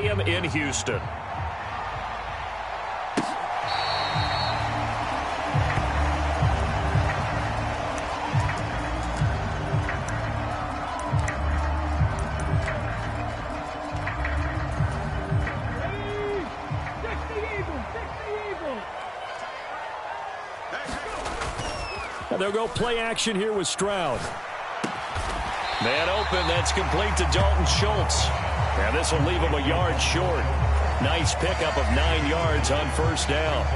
Stadium in Houston. They'll go play action here with Stroud. Man open, that's complete to Dalton Schultz. And this will leave him a yard short. Nice pickup of 9 yards on first down.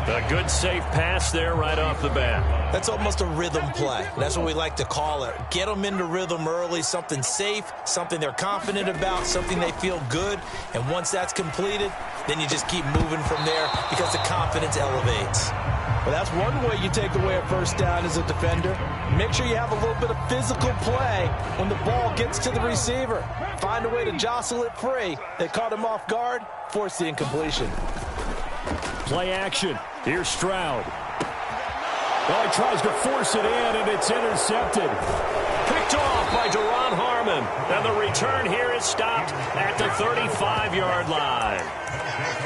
A good safe pass there right off the bat. That's almost a rhythm play. That's what we like to call it. Get them into rhythm early, something safe, something they're confident about, something they feel good. And once that's completed, then you just keep moving from there because the confidence elevates. Well, that's one way you take away a first down as a defender. Make sure you have a little bit of physical play when the ball gets to the receiver. Find a way to jostle it free. They caught him off guard, force the incompletion. Play action. Here's Stroud. Oh, he tries to force it in, and it's intercepted. Picked off by Duron Harmon. And the return here is stopped at the 35-yard line.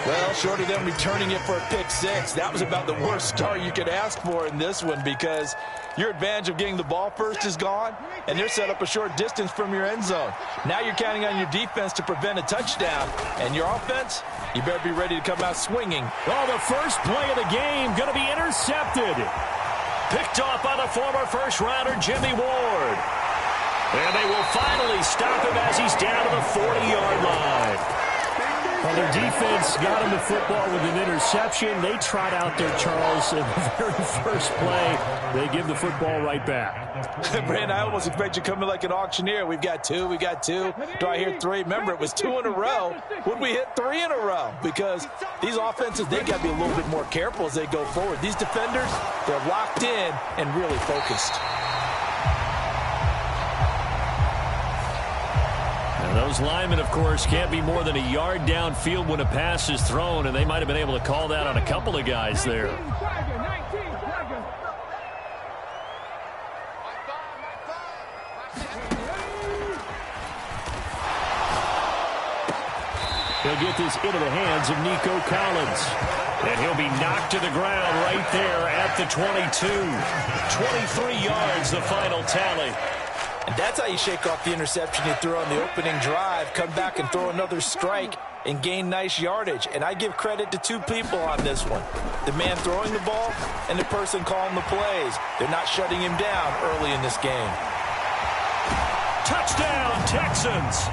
Well, short of them returning it for a pick six, that was about the worst start you could ask for in this one because your advantage of getting the ball first is gone, and they're set up a short distance from your end zone. Now you're counting on your defense to prevent a touchdown, and your offense, you better be ready to come out swinging. Oh, the first play of the game going to be intercepted. Picked off by the former first-rounder Jimmy Ward. And they will finally stop him as he's down to the 40-yard line. Well, their defense got him the football with an interception. They trot out there, Charles, in the very first play. They give the football right back. Brandon, I almost expect you coming like an auctioneer. We've got two. Do I hear three? Remember, it was 2 in a row. Would we hit 3 in a row? Because these offenses, they got to be a little bit more careful as they go forward. These defenders, they're locked in and really focused. Those linemen, of course, can't be more than a yard downfield when a pass is thrown, and they might have been able to call that on a couple of guys there. He'll get this into the hands of Nico Collins. And he'll be knocked to the ground right there at the 22. 23 yards, the final tally. And that's how you shake off the interception you threw on the opening drive, come back and throw another strike and gain nice yardage. And I give credit to 2 people on this one. The man throwing the ball and the person calling the plays. They're not shutting him down early in this game. Touchdown, Texans.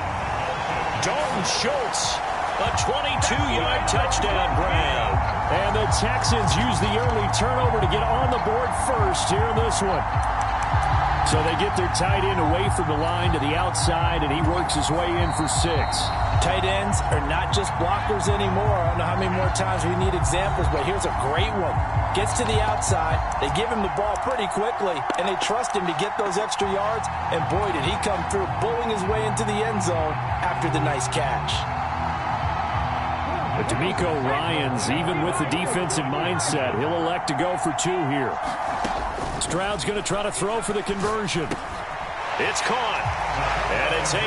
Dalton Schultz, a 22-yard touchdown grab. And the Texans use the early turnover to get on the board first here in this one. So they get their tight end away from the line to the outside, and he works his way in for 6. Tight ends are not just blockers anymore. I don't know how many more times we need examples, but here's a great one. Gets to the outside, they give him the ball pretty quickly, and they trust him to get those extra yards, and boy, did he come through, bullying his way into the end zone after the nice catch. But D'Amico Ryans, even with the defensive mindset, he'll elect to go for 2 here. Stroud's going to try to throw for the conversion. It's caught. And it's 8-0.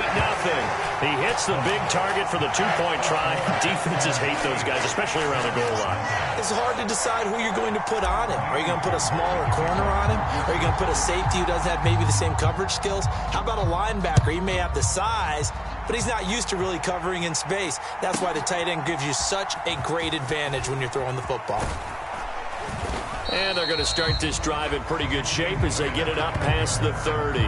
He hits the big target for the 2-point try. Defenses hate those guys, especially around the goal line. It's hard to decide who you're going to put on him. Are you going to put a smaller corner on him? Are you going to put a safety who doesn't have maybe the same coverage skills? How about a linebacker? He may have the size, but he's not used to really covering in space. That's why the tight end gives you such a great advantage when you're throwing the football. And they're going to start this drive in pretty good shape as they get it up past the 30.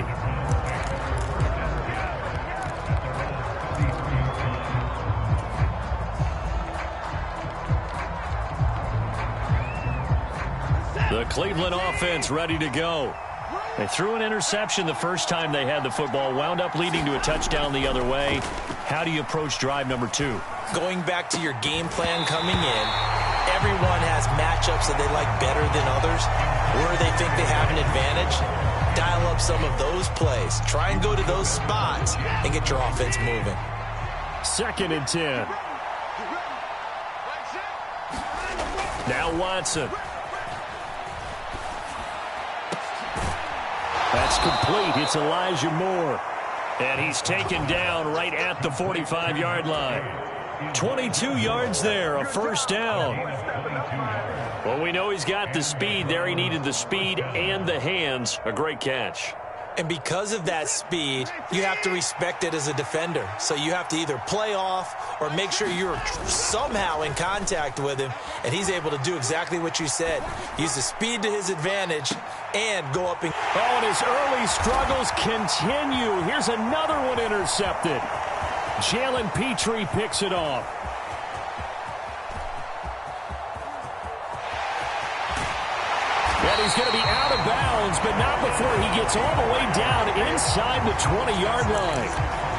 The Cleveland offense ready to go. They threw an interception the first time they had the football, wound up leading to a touchdown the other way. How do you approach drive number 2? Going back to your game plan coming in, everyone has matchups that they like better than others, where they think they have an advantage. Dial up some of those plays. Try and go to those spots and get your offense moving. 2nd and 10. Now Watson. That's complete. It's Elijah Moore. And he's taken down right at the 45-yard line. 22 yards there, a first down. Well, we know he's got the speed there. He needed the speed and the hands. A great catch. And because of that speed, you have to respect it as a defender. So you have to either play off or make sure you're somehow in contact with him. And he's able to do exactly what you said. Use the speed to his advantage and go up and... Oh, and his early struggles continue. Here's another one intercepted. Jalen Petrie picks it off. And he's going to be out of bounds, but not before he gets all the way down inside the 20-yard line.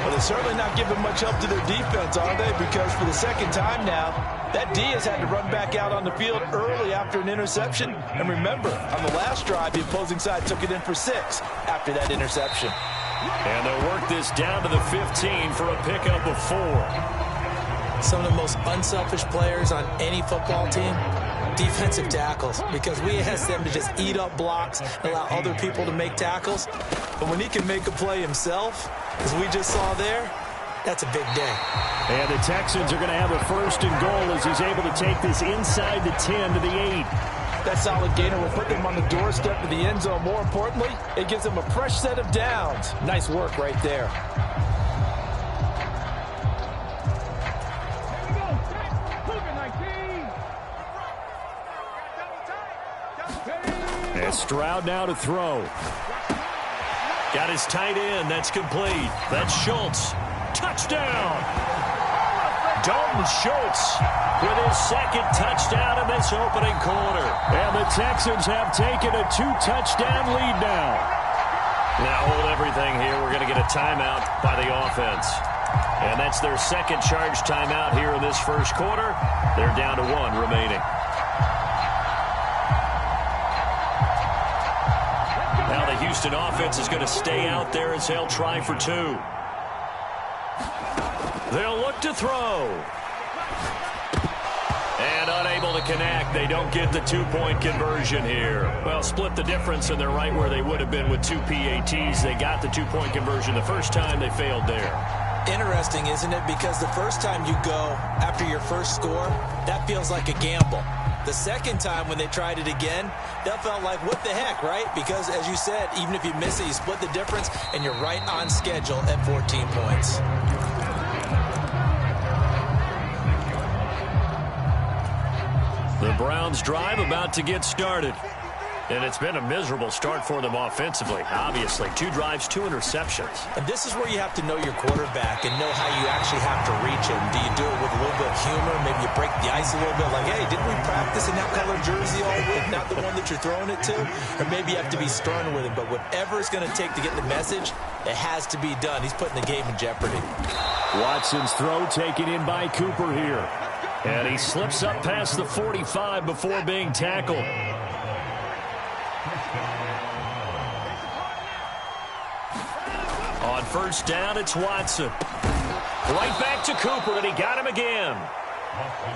Well, they're certainly not giving much help to their defense, are they? Because for the second time now, that D has had to run back out on the field early after an interception. And remember, on the last drive, the opposing side took it in for 6 after that interception. And they'll work this down to the 15 for a pickup of 4. Some of the most unselfish players on any football team, defensive tackles, because we ask them to just eat up blocks and allow other people to make tackles. But when he can make a play himself, as we just saw there, that's a big day. And the Texans are going to have a first and goal as he's able to take this inside the 10 to the 8. That solid gainer will put them on the doorstep of the end zone. More importantly, it gives them a fresh set of downs. Nice work right there. And Stroud now to throw. Got his tight end. That's complete. That's Schultz. Touchdown! Dalton Schultz with his second touchdown in this opening quarter. And the Texans have taken a 2-touchdown lead now. Now hold everything here. We're going to get a timeout by the offense. And that's their second charge timeout here in this first quarter. They're down to 1 remaining. Now the Houston offense is going to stay out there as they'll try for 2. They'll look to throw. And unable to connect. They don't get the 2-point conversion here. Well, split the difference, and they're right where they would have been with 2 PATs. They got the 2-point conversion the first time. They failed there. Interesting, isn't it? Because the first time you go after your first score, that feels like a gamble. The second time when they tried it again, that felt like, what the heck, right? Because, as you said, even if you miss it, you split the difference, and you're right on schedule at 14 points. The Browns' drive about to get started. And it's been a miserable start for them offensively, obviously. 2 drives, 2 interceptions. And this is where you have to know your quarterback and know how you actually have to reach him. Do you do it with a little bit of humor? Maybe you break the ice a little bit, like, hey, didn't we practice in that color jersey all week, not the one that you're throwing it to? Or maybe you have to be stern with him. But whatever it's going to take to get the message, it has to be done. He's putting the game in jeopardy. Watson's throw taken in by Cooper here. And he slips up past the 45 before being tackled. On first down, it's Watson. Right back to Cooper, and he got him again.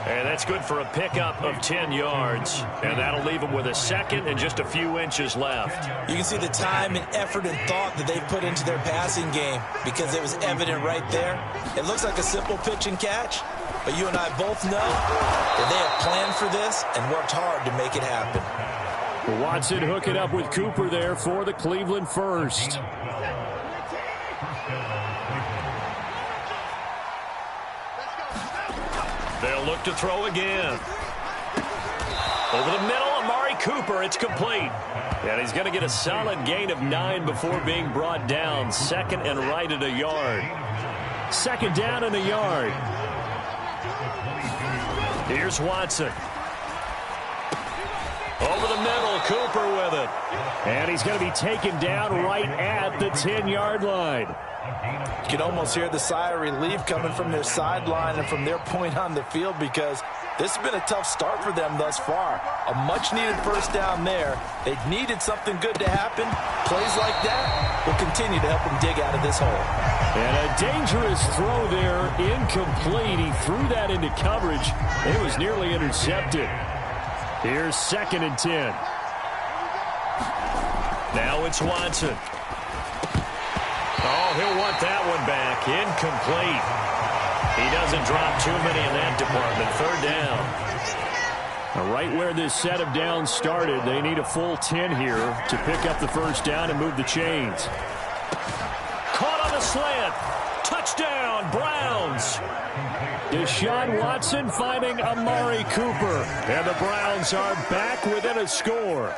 And that's good for a pickup of 10 yards. And that'll leave him with a second and just a few inches left. You can see the time and effort and thought that they've put into their passing game because it was evident right there. It looks like a simple pitch and catch, but you and I both know that they have planned for this and worked hard to make it happen. Watson hooking up with Cooper there for the Cleveland first. They'll look to throw again. Over the middle, Amari Cooper. It's complete. And he's going to get a solid gain of 9 before being brought down. Second and right at a yard. Second down and a yard. Here's Watson. Over the middle, Cooper with it. And he's going to be taken down right at the 10-yard line. You can almost hear the sigh of relief coming from their sideline and from their point on the field because this has been a tough start for them thus far. A much-needed first down there. They needed something good to happen. Plays like that will continue to help them dig out of this hole. And a dangerous throw there, incomplete. He threw that into coverage. It was nearly intercepted. Here's second and 10. Now it's Watson. Oh, he'll want that one back. Incomplete. He doesn't drop too many in that department. Third down. Right where this set of downs started, they need a full 10 here to pick up the first down and move the chains. Caught on the slant. Touchdown, Browns. Deshaun Watson finding Amari Cooper. And the Browns are back within a score.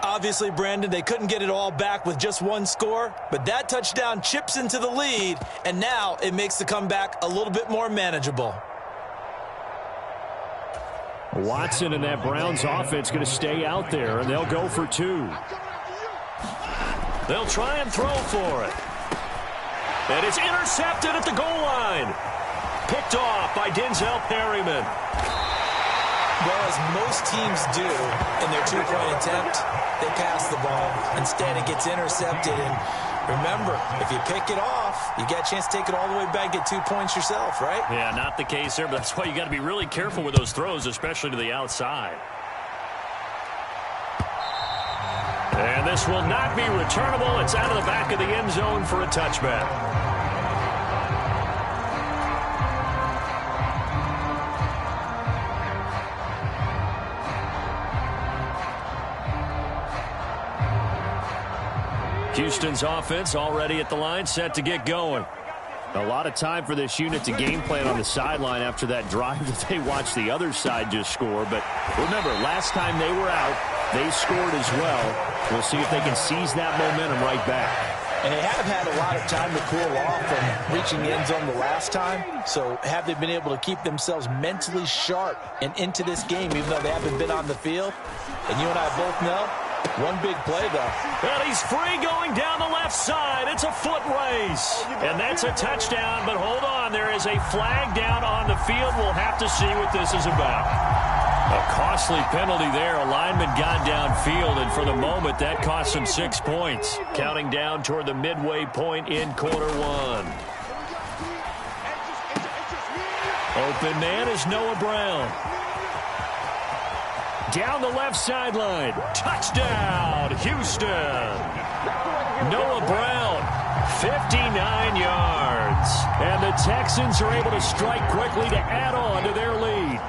Obviously, Brandon, they couldn't get it all back with just one score, but that touchdown chips into the lead, and now it makes the comeback a little bit more manageable. Watson and that Browns offense going to stay out there, and they'll go for 2. They'll try and throw for it. And it's intercepted at the goal line. Picked off by Denzel Perryman. Well, as most teams do in their two-point attempt, they pass the ball. Instead, it gets intercepted. And remember, if you pick it off, you get a chance to take it all the way back, get 2 points yourself, right? Yeah, not the case there, but that's why you got to be really careful with those throws, especially to the outside. And this will not be returnable. It's out of the back of the end zone for a touchback. Houston's offense already at the line, set to get going. A lot of time for this unit to game plan on the sideline after that drive that they watched the other side just score. But remember, last time they were out, they scored as well. We'll see if they can seize that momentum right back. And they have had a lot of time to cool off from reaching the end zone the last time. So have they been able to keep themselves mentally sharp and into this game, even though they haven't been on the field? And you and I both know, one big play, though. And he's free going down the left side. It's a foot race. And that's a touchdown, but hold on. There is a flag down on the field. We'll have to see what this is about. A costly penalty there. A lineman got downfield, and for the moment, that cost him 6 points. Counting down toward the midway point in quarter one. Open man is Noah Brown. Down the left sideline. Touchdown, Houston. Noah Brown, 59 yards. And the Texans are able to strike quickly to add on to their lead.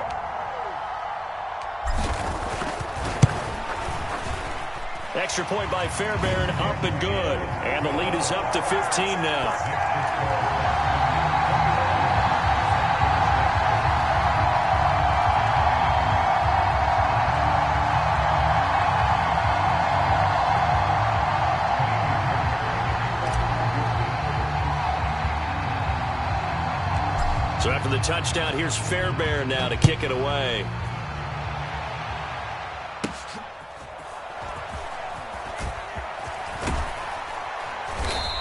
Extra point by Fairbairn, up and good. And the lead is up to 15 now. So after the touchdown, here's Fairbairn now to kick it away.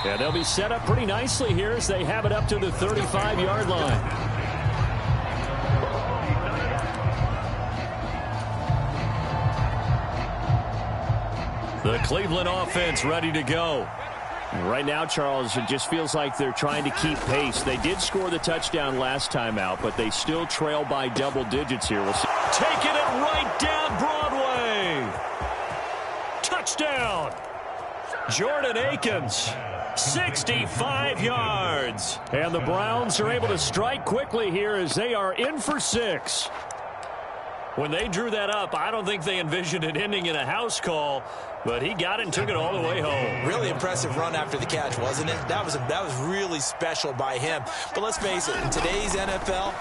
Yeah, they'll be set up pretty nicely here as they have it up to the 35-yard line. The Cleveland offense ready to go. Right now, Charles, it just feels like they're trying to keep pace. They did score the touchdown last time out, but they still trail by double digits here. We'll see. Taking it right down Broadway. Touchdown. Jordan Akins, 65 yards. And the Browns are able to strike quickly here as they are in for 6. When they drew that up, I don't think they envisioned it ending in a house call, but he got it and took it all the way home. Really impressive run after the catch, wasn't it? That was really special by him. But let's face it, in today's NFL,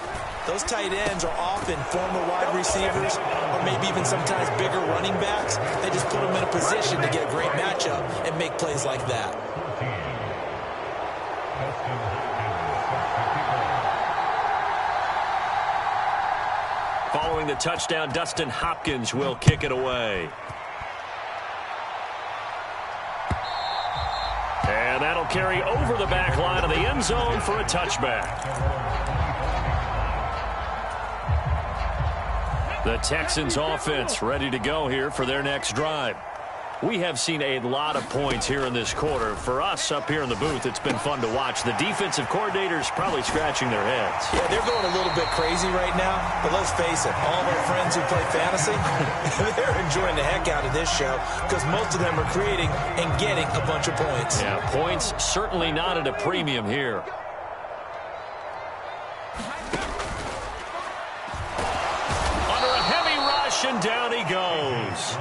those tight ends are often former wide receivers or maybe even sometimes bigger running backs. They just put them in a position to get a great matchup and make plays like that. Following the touchdown, Dustin Hopkins will kick it away. And that'll carry over the back line of the end zone for a touchback. The Texans offense ready to go here for their next drive. We have seen a lot of points here in this quarter. For us up here in the booth, it's been fun to watch. The defensive coordinators probably scratching their heads. Yeah, they're going a little bit crazy right now, but let's face it, all of our friends who play fantasy, they're enjoying the heck out of this show because most of them are creating and getting a bunch of points. Yeah, points certainly not at a premium here. Under a heavy rush, and down he goes.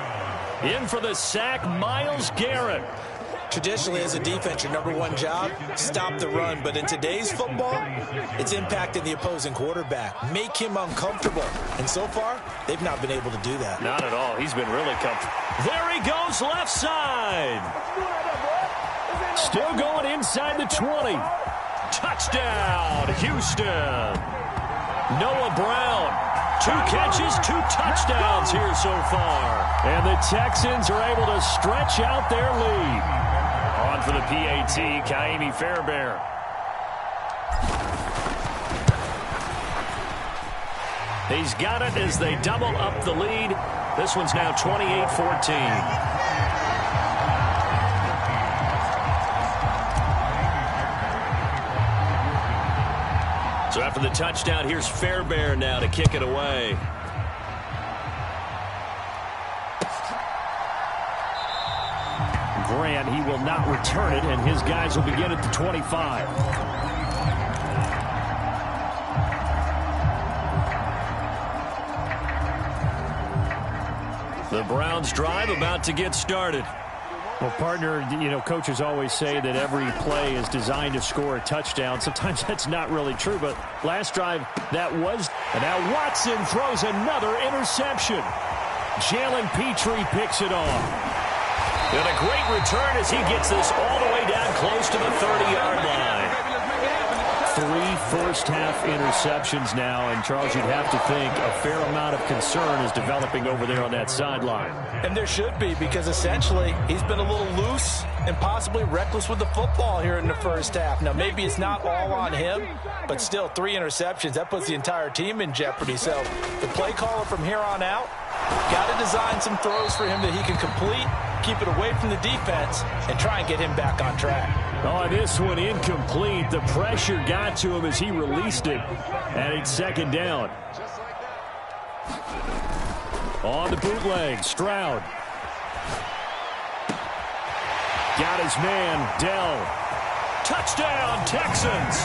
In for the sack, Myles Garrett. Traditionally, as a defense, your number one job, stop the run. But in today's football, it's impacting the opposing quarterback. Make him uncomfortable. And so far, they've not been able to do that. Not at all. He's been really comfortable. There he goes, left side. Still going inside the 20. Touchdown, Houston. Noah Brown. 2 catches, 2 touchdowns here so far. And the Texans are able to stretch out their lead. On for the PAT, Kaimi Fairbairn. He's got it as they double up the lead. This one's now 28-14. So after the touchdown, here's Fairbairn now to kick it away. Grant, he will not return it, and his guys will begin at the 25. The Browns drive about to get started. Well, partner, you know, coaches always say that every play is designed to score a touchdown. Sometimes that's not really true, but last drive, that was. And now Watson throws another interception. Jalen Petrie picks it off. And a great return as he gets this all the way down close to the 30-yard line. 3 first-half interceptions now, and Charles, you'd have to think a fair amount of concern is developing over there on that sideline. And there should be, because essentially he's been a little loose and possibly reckless with the football here in the first half. Now, maybe it's not all on him, but still 3 interceptions. That puts the entire team in jeopardy. So the play caller from here on out got to design some throws for him that he can complete, keep it away from the defense, and try and get him back on track. Oh, this one incomplete. The pressure got to him as he released it, and it's second down. On the bootleg, Stroud. Got his man, Dell. Touchdown, Texans.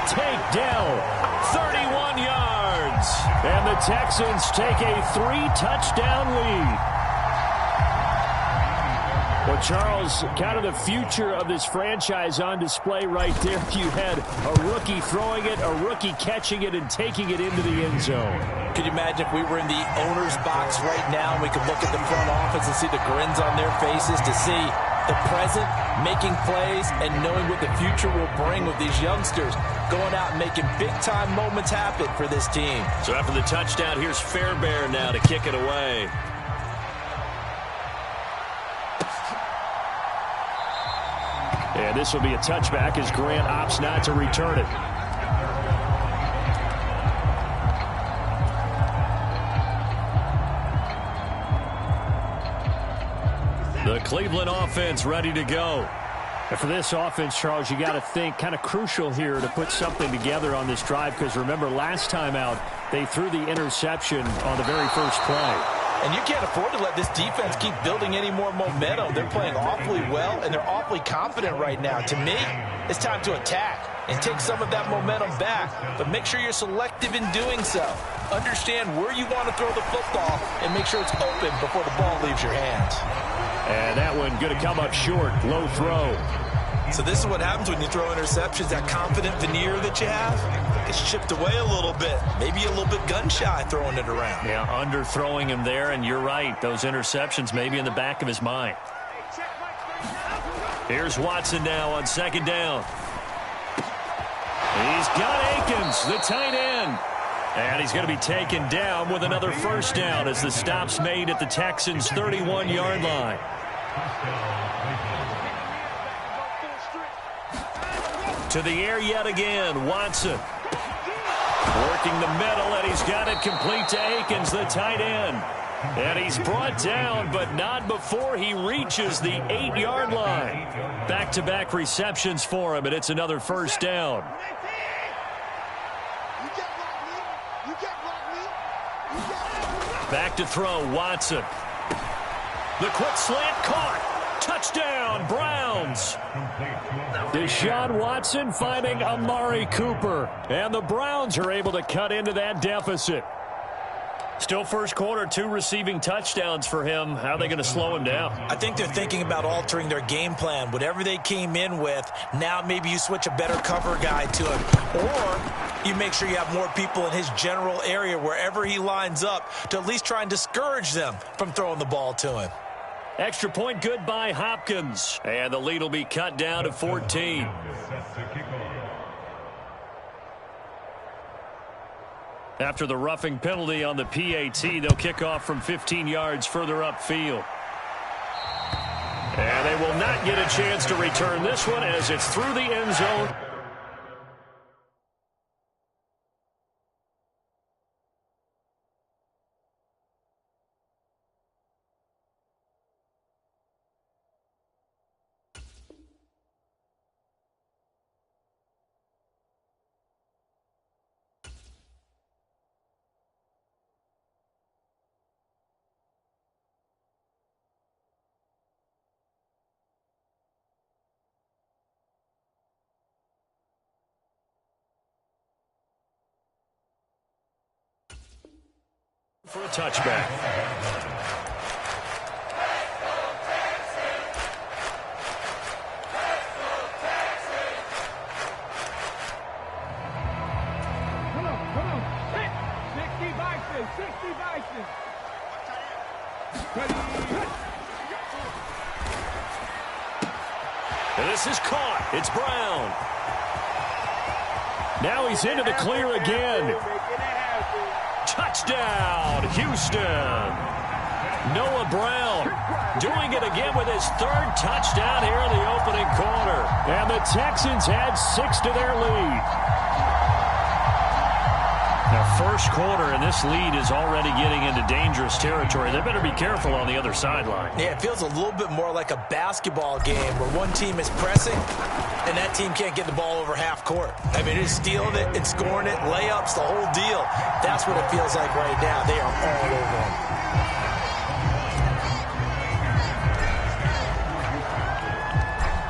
Take Dell, 31 yards. And the Texans take a 3-touchdown lead. Well, Charles, kind of the future of this franchise on display right there. You had a rookie throwing it, a rookie catching it, and taking it into the end zone. Could you imagine if we were in the owner's box right now and we could look at the front office and see the grins on their faces, to see the present making plays and knowing what the future will bring with these youngsters going out and making big-time moments happen for this team. So after the touchdown, here's Fairbairn now to kick it away. And this will be a touchback as Grant opts not to return it. The Cleveland offense ready to go. And for this offense, Charles, you got to think kind of crucial here to put something together on this drive, because remember, last time out, they threw the interception on the very first play. And you can't afford to let this defense keep building any more momentum. They're playing awfully well, and they're awfully confident right now. To me, it's time to attack and take some of that momentum back. But make sure you're selective in doing so. Understand where you want to throw the football and make sure it's open before the ball leaves your hands. And that one going to come up short. Low throw. So this is what happens when you throw interceptions. That confident veneer that you have gets chipped away a little bit. Maybe a little bit gun-shy throwing it around. Yeah, underthrowing him there, and you're right. Those interceptions maybe in the back of his mind. Here's Watson now on second down. He's got Akins, the tight end. And he's going to be taken down with another first down as the stop's made at the Texans' 31-yard line. To the air yet again, Watson. Working the middle, and he's got it complete to Akins, the tight end. And he's brought down, but not before he reaches the 8-yard line. Back-to-back receptions for him, and it's another first down. Back to throw, Watson. The quick slant caught. Touchdown, Browns. Deshaun Watson finding Amari Cooper. And the Browns are able to cut into that deficit. Still first quarter, 2 receiving touchdowns for him. How are they going to slow him down? I think they're thinking about altering their game plan. Whatever they came in with, now maybe you switch a better cover guy to him. Or you make sure you have more people in his general area wherever he lines up to at least try and discourage them from throwing the ball to him. Extra point good by Hopkins. And the lead will be cut down to 14. After the roughing penalty on the PAT, they'll kick off from 15 yards further upfield. And they will not get a chance to return this one as it's through the end zone. For a touchback. Come on. 60 Bison. And this is caught. It's Brown. Now he's into the clear again. Touchdown, Houston. Noah Brown doing it again with his 3rd touchdown here in the opening quarter. And the Texans add 6 to their lead. Now, first quarter, and this lead is already getting into dangerous territory. They better be careful on the other sideline. Yeah, it feels a little bit more like a basketball game where one team is pressing and that team can't get the ball over half court. I mean, it's stealing it, it's scoring it, layups, the whole deal. That's what it feels like right now. They are all over them.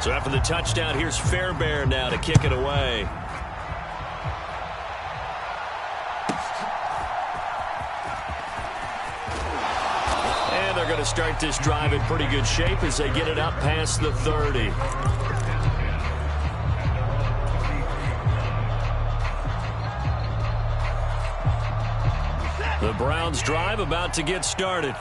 So after the touchdown, here's Fairbairn now to kick it away. And they're going to start this drive in pretty good shape as they get it up past the 30. The Browns drive about to get started.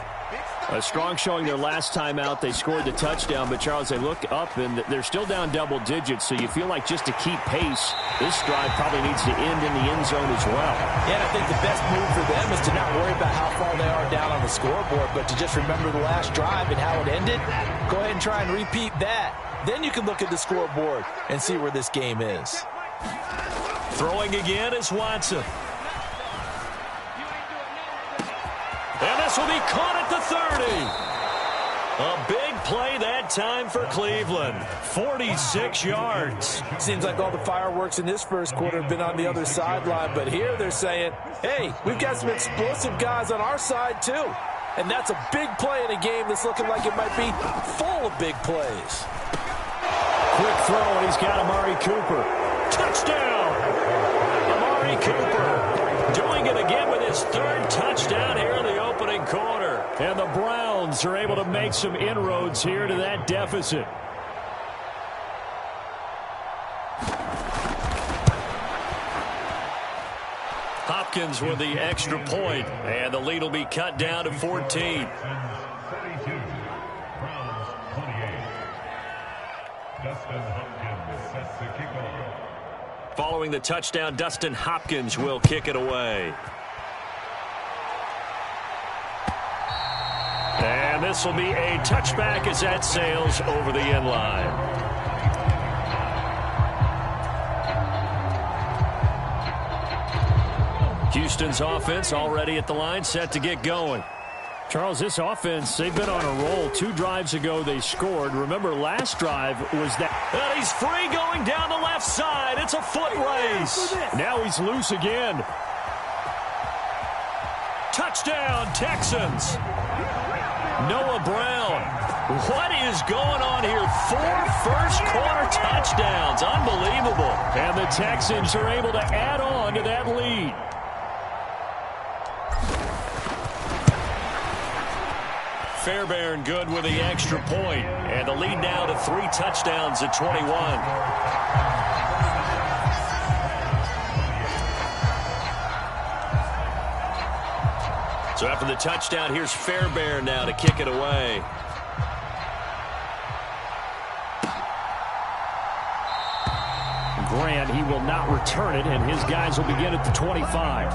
A strong showing their last time out. They scored the touchdown, but, Charles, they look up, and they're still down double digits, so you feel like just to keep pace, this drive probably needs to end in the end zone as well. Yeah, and I think the best move for them is to not worry about how far they are down on the scoreboard, but to just remember the last drive and how it ended. Go ahead and try and repeat that. Then you can look at the scoreboard and see where this game is. Throwing again is Watson. And this will be caught at the 30. A big play that time for Cleveland. 46 yards. Seems like all the fireworks in this first quarter have been on the other sideline, but here they're saying, hey, we've got some explosive guys on our side too. And that's a big play in a game that's looking like it might be full of big plays. Quick throw, and he's got Amari Cooper. Touchdown! Amari Cooper doing it again with his 3rd touchdown here in the opening quarter. And the Browns are able to make some inroads here to that deficit. Hopkins with the extra point, and the lead will be cut down to 14. Following the touchdown, Dustin Hopkins will kick it away. And this will be a touchback as that sails over the end line. Houston's offense already at the line, set to get going. Charles, this offense, they've been on a roll. 2 drives ago, they scored. Remember, last drive was that. And he's free going down the left side. It's a foot race. Now he's loose again. Touchdown, Texans. Noah Brown. What is going on here? 4 first-quarter touchdowns. Unbelievable. And the Texans are able to add on to that lead. Fairbairn good with the extra point. And the lead now to 3 touchdowns at 21. So after the touchdown, here's Fairbairn now to kick it away. Grant, he will not return it, and his guys will begin at the 25.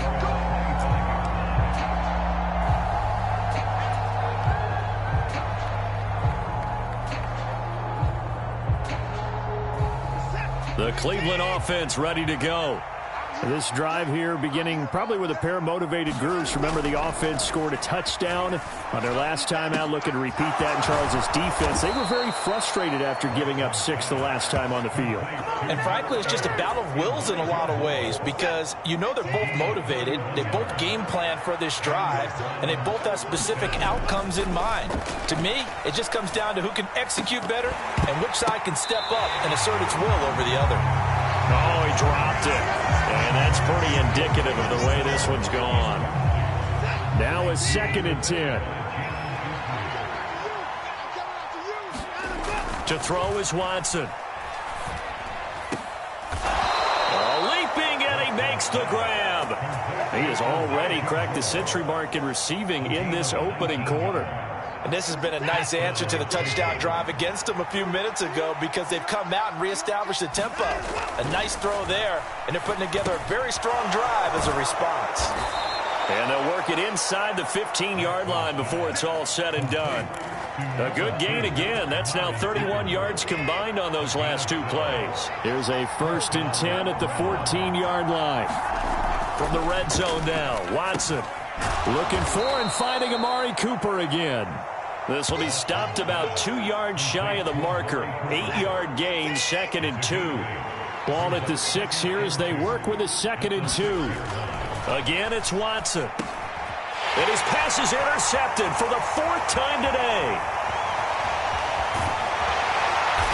The Cleveland offense ready to go. This drive here beginning probably with a pair of motivated groups. Remember, the offense scored a touchdown on their last time out, looking to repeat that in Charles's defense. They were very frustrated after giving up 6 the last time on the field. And frankly, it's just a battle of wills in a lot of ways because you know they're both motivated. They both game plan for this drive, and they both have specific outcomes in mind. To me, it just comes down to who can execute better and which side can step up and assert its will over the other. Oh, he dropped it. And that's pretty indicative of the way this one's gone. Now a 2nd and 10. To throw is Watson. Leaping, and he makes the grab. He has already cracked the century mark in receiving in this opening quarter. And this has been a nice answer to the touchdown drive against them a few minutes ago because they've come out and reestablished the tempo. A nice throw there, and they're putting together a very strong drive as a response. And they'll work it inside the 15-yard line before it's all said and done. A good gain again. That's now 31 yards combined on those last 2 plays. Here's a 1st and 10 at the 14-yard line. From the red zone now, Watson. Looking for and finding Amari Cooper again. This will be stopped about 2 yards shy of the marker. 8-yard gain, 2nd and 2. Ball at the 6 here as they work with a 2nd and 2. Again, it's Watson. And his pass is intercepted for the 4th time today.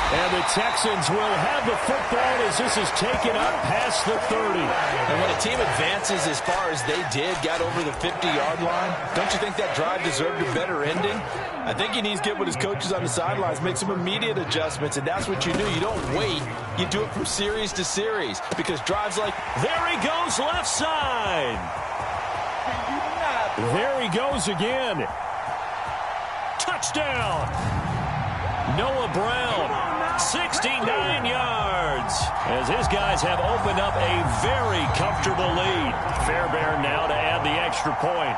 And the Texans will have the football as this is taken up past the 30. And when a team advances as far as they did, got over the 50-yard line, don't you think that drive deserved a better ending? I think he needs to get with his coaches on the sidelines, make some immediate adjustments, and that's what you do. You don't wait. You do it from series to series because drives like... There he goes left side. There he goes again. Touchdown. Noah Brown. 69 yards as his guys have opened up a very comfortable lead. Fairbairn now to add the extra point.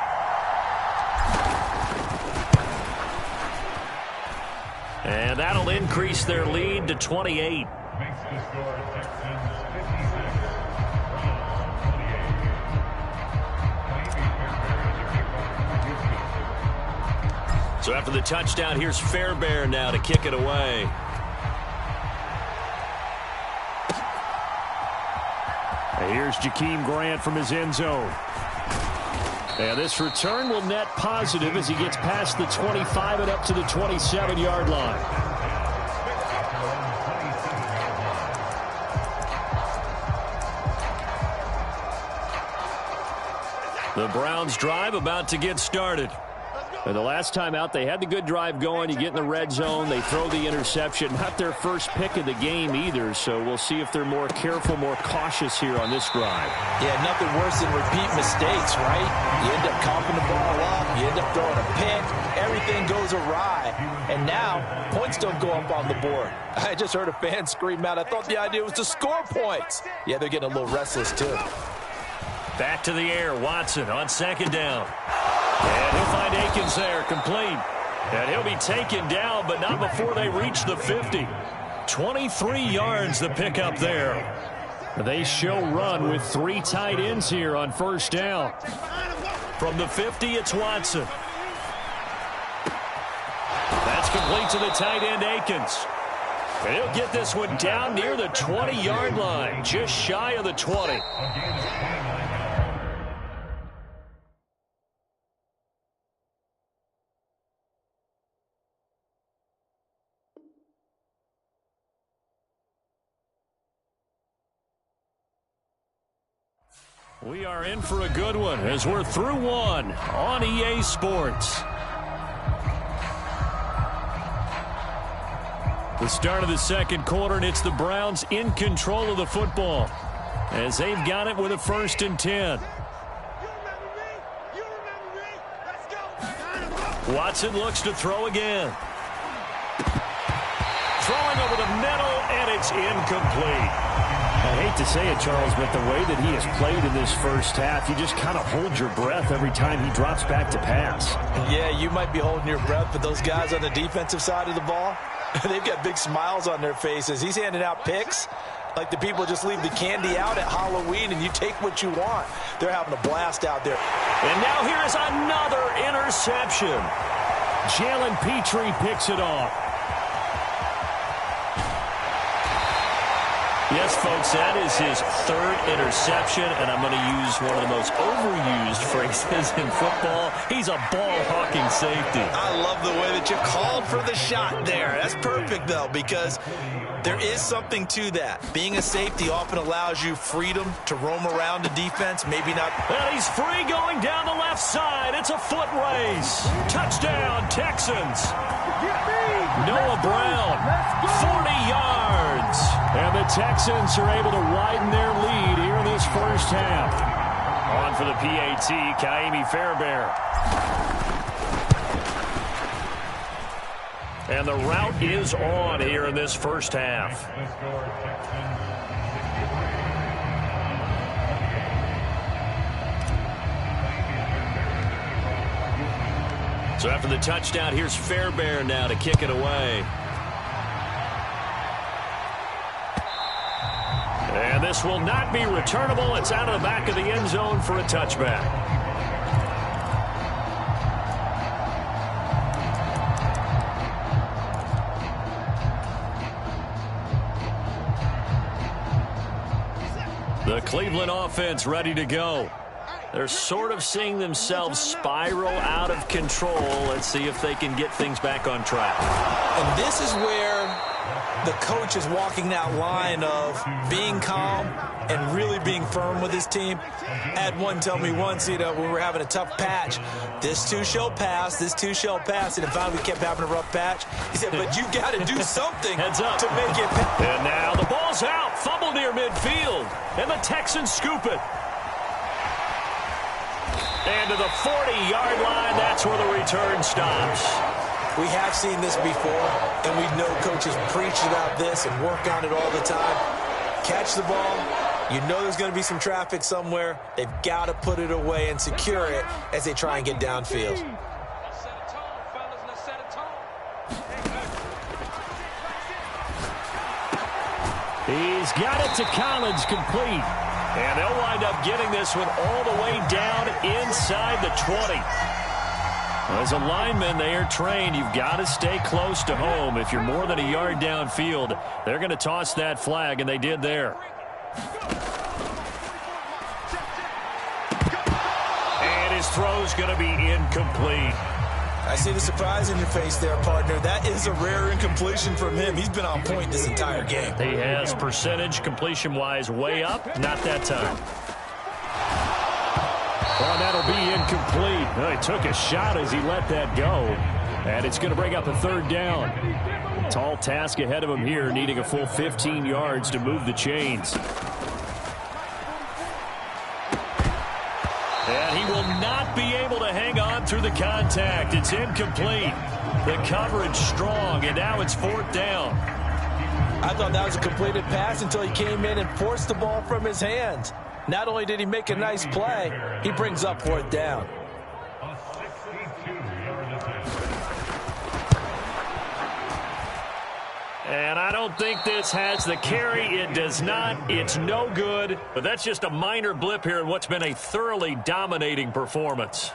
And that'll increase their lead to 28. So after the touchdown, here's Fairbairn now to kick it away. Here's Jakeem Grant from his end zone. And this return will net positive as he gets past the 25 and up to the 27-yard line. The Browns drive about to get started. And the last time out, they had the good drive going. You get in the red zone, they throw the interception. Not their first pick of the game either, so we'll see if they're more careful, more cautious here on this drive. Yeah, nothing worse than repeat mistakes, right? You end up coughing the ball up, you end up throwing a pick, everything goes awry. And now, points don't go up on the board. I just heard a fan scream out, I thought the idea was to score points. Yeah, they're getting a little restless too. Back to the air, Watson on 2nd down. And he'll find Akins there, complete. And he'll be taken down, but not before they reach the 50. 23 yards the pickup there. They show run with 3 tight ends here on 1st down. From the 50, it's Watson. complete to the tight end, Akins. And he'll get this one down near the 20-yard line, just shy of the 20. We are in for a good one as we're through one on EA Sports. The start of the second quarter, and it's the Browns in control of the football as they've got it with a 1st and 10. Watson looks to throw again. Throwing over the middle, and it's incomplete. I hate to say it, Charles, but the way that he has played in this first half, you just kind of hold your breath every time he drops back to pass. Yeah, you might be holding your breath, but those guys on the defensive side of the ball, they've got big smiles on their faces. He's handing out picks like the people just leave the candy out at Halloween and you take what you want. They're having a blast out there. And now here is another interception. Jalen Petrie picks it off. Yes, folks, that is his 3rd interception, and I'm going to use one of the most overused phrases in football. He's a ball-hawking safety. I love the way that you called for the shot there. That's perfect, though, because there is something to that. Being a safety often allows you freedom to roam around the defense, maybe not. And he's free going down the left side. It's a foot race. Touchdown, Texans. Noah Brown, 40 yards. And the Texans are able to widen their lead here in this first half. On for the PAT, Kaimi Fairbairn. And the route is on here in this first half. So after the touchdown, here's Fairbairn now to kick it away. And this will not be returnable. It's out of the back of the end zone for a touchback. The Cleveland offense ready to go. They're sort of seeing themselves spiral out of control. Let's see if they can get things back on track. And this is where the coach is walking that line of being calm and really being firm with his team. I had one tell me once, when we were having a tough patch, this too shall pass, this too shall pass. And finally we kept having a rough patch. He said, but you got to do something Heads up to make it pass. And now the ball's out. Fumble near midfield. And the Texans scoop it. And to the 40-yard line, that's where the return stops. We have seen this before, and we know coaches preach about this and work on it all the time. Catch the ball. You know there's going to be some traffic somewhere. They've got to put it away and secure it as they try and get downfield. He's got it to Collins, complete. And they'll wind up getting this one all the way down inside the 20. As a lineman, they are trained. You've got to stay close to home. If you're more than a yard downfield, they're going to toss that flag, and they did there. And his throw's going to be incomplete. I see the surprise in your face there, partner. That is a rare incompletion from him. He's been on point this entire game. He has percentage completion-wise way up. Not that time. Well, that'll be incomplete. Well, he took a shot as he let that go. And it's going to bring up a 3rd down. Tall task ahead of him here, needing a full 15 yards to move the chains. And he will not be able to hang on through the contact. It's incomplete. The coverage strong, and now it's 4th down. I thought that was a completed pass until he came in and forced the ball from his hands. Not only did he make a nice play, he brings up 4th down. And I don't think this has the carry. It does not. It's no good. But that's just a minor blip here in what's been a thoroughly dominating performance.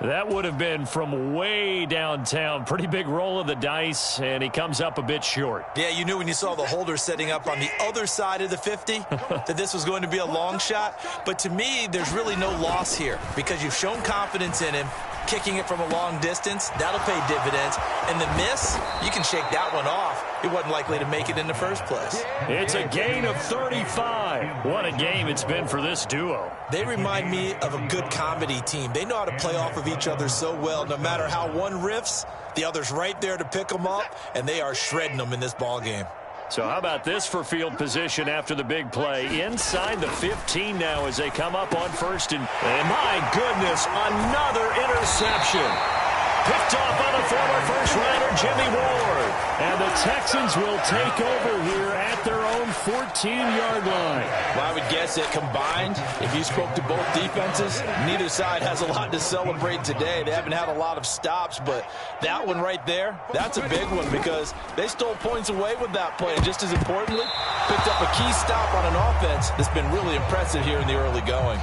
That would have been from way downtown. Pretty big roll of the dice, and he comes up a bit short. Yeah, you knew when you saw the holder setting up on the other side of the 50 that this was going to be a long shot. But to me, there's really no loss here because you've shown confidence in him. Kicking it from a long distance, that'll pay dividends. And the miss, you can shake that one off. It wasn't likely to make it in the first place. It's a gain of 35. What a game it's been for this duo. They remind me of a good comedy team. They know how to play off of each other so well. No matter how one riffs, the other's right there to pick them up, and they are shredding them in this ball game. So how about this for field position after the big play? Inside the 15 now as they come up on first. And my goodness, another interception. Picked off by the former first-rounder Jimmy Ward. And the Texans will take over here at their own 14-yard line. Well, I would guess that combined, if you spoke to both defenses, neither side has a lot to celebrate today. They haven't had a lot of stops, but that one right there, that's a big one because they stole points away with that play. And just as importantly, picked up a key stop on an offense that's been really impressive here in the early going.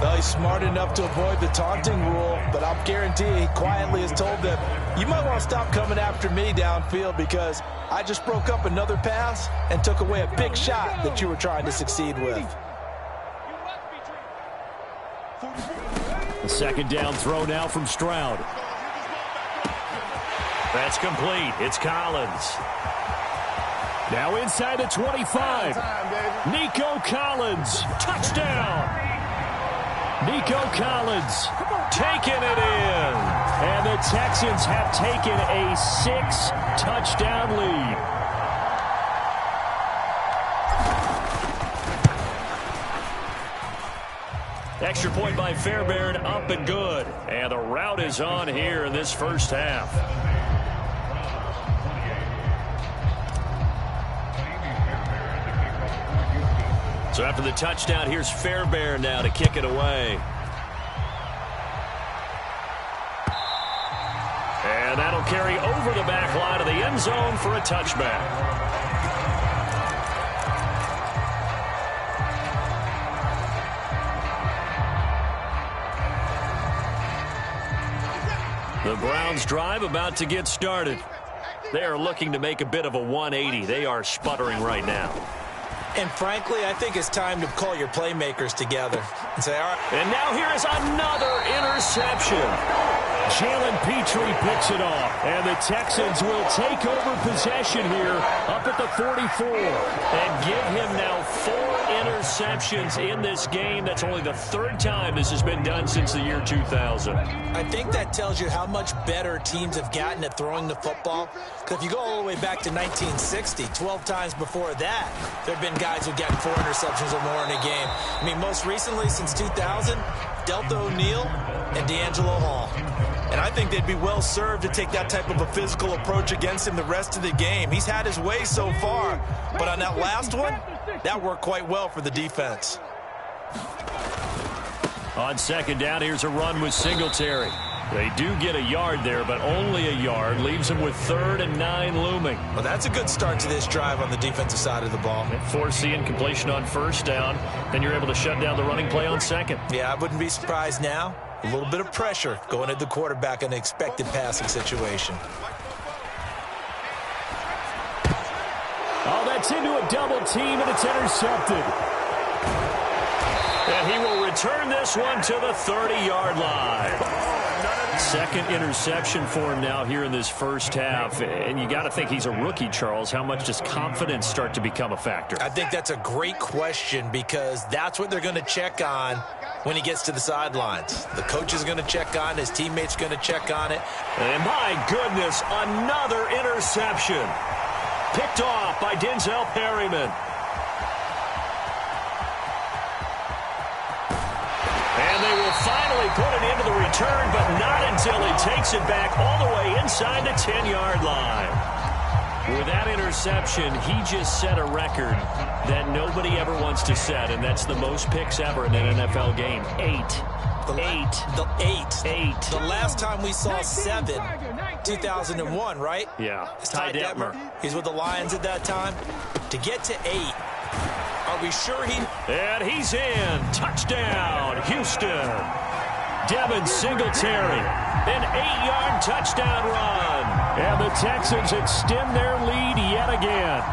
Well, he's smart enough to avoid the taunting rule, but I'll guarantee he quietly has told them, you might want to stop coming after me downfield because I just broke up another pass and took away a big shot that you were trying to succeed with. The second down throw now from Stroud. That's complete. It's Collins. Now inside the 25. Nico Collins. Touchdown. Nico Collins taking it in. And the Texans have taken a 6-touchdown lead. Extra point by Fairbairn, up and good. And the route is on here in this first half. So after the touchdown, here's Fairbairn now to kick it away. And that'll carry over the back line of the end zone for a touchback. The Browns drive about to get started. They are looking to make a bit of a 180. They are sputtering right now. And frankly, I think it's time to call your playmakers together and say, all right. And now here is another interception. Jalen Petrie picks it off. And the Texans will take over possession here up at the 44. And give him now 4 interceptions in this game. That's only the 3rd time this has been done since the year 2000. I think that tells you how much better teams have gotten at throwing the football. Because if you go all the way back to 1960, 12 times before that, there have been guys who've gotten 4 interceptions or more in a game. I mean, most recently, since 2000, Delta O'Neal and D'Angelo Hall. And I think they'd be well served to take that type of a physical approach against him the rest of the game. He's had his way so far, but on that last one, that worked quite well for the defense. On second down, here's a run with Singletary. They do get a yard there, but only a yard. Leaves them with 3rd and 9 looming. Well, that's a good start to this drive on the defensive side of the ball. Force the incompletion on first down, and you're able to shut down the running play on second. Yeah, I wouldn't be surprised now. A little bit of pressure going at the quarterback in an expected passing situation. Oh, that's into a double team, and it's intercepted. And he will return this one to the 30-yard line. Second interception for him now here in this first half. And you got to think he's a rookie, Charles. How much does confidence start to become a factor? I think that's a great question because that's what they're going to check on when he gets to the sidelines. The coach is going to check on it. His teammate's going to check on it. And my goodness, another interception. Picked off by Denzel Perryman. And they will finally put it into the return, but not until he takes it back all the way inside the 10-yard line. With that interception, he just set a record that nobody ever wants to set, and that's the most picks ever in an NFL game. 8. The last time we saw 7, 2001, right? Yeah. It's Ty Detmer. He's with the Lions at that time. To get to 8, are we sure he... And he's in. Touchdown, Houston. Devin Singletary. An 8-yard touchdown run. And the Texans extend their lead yet again.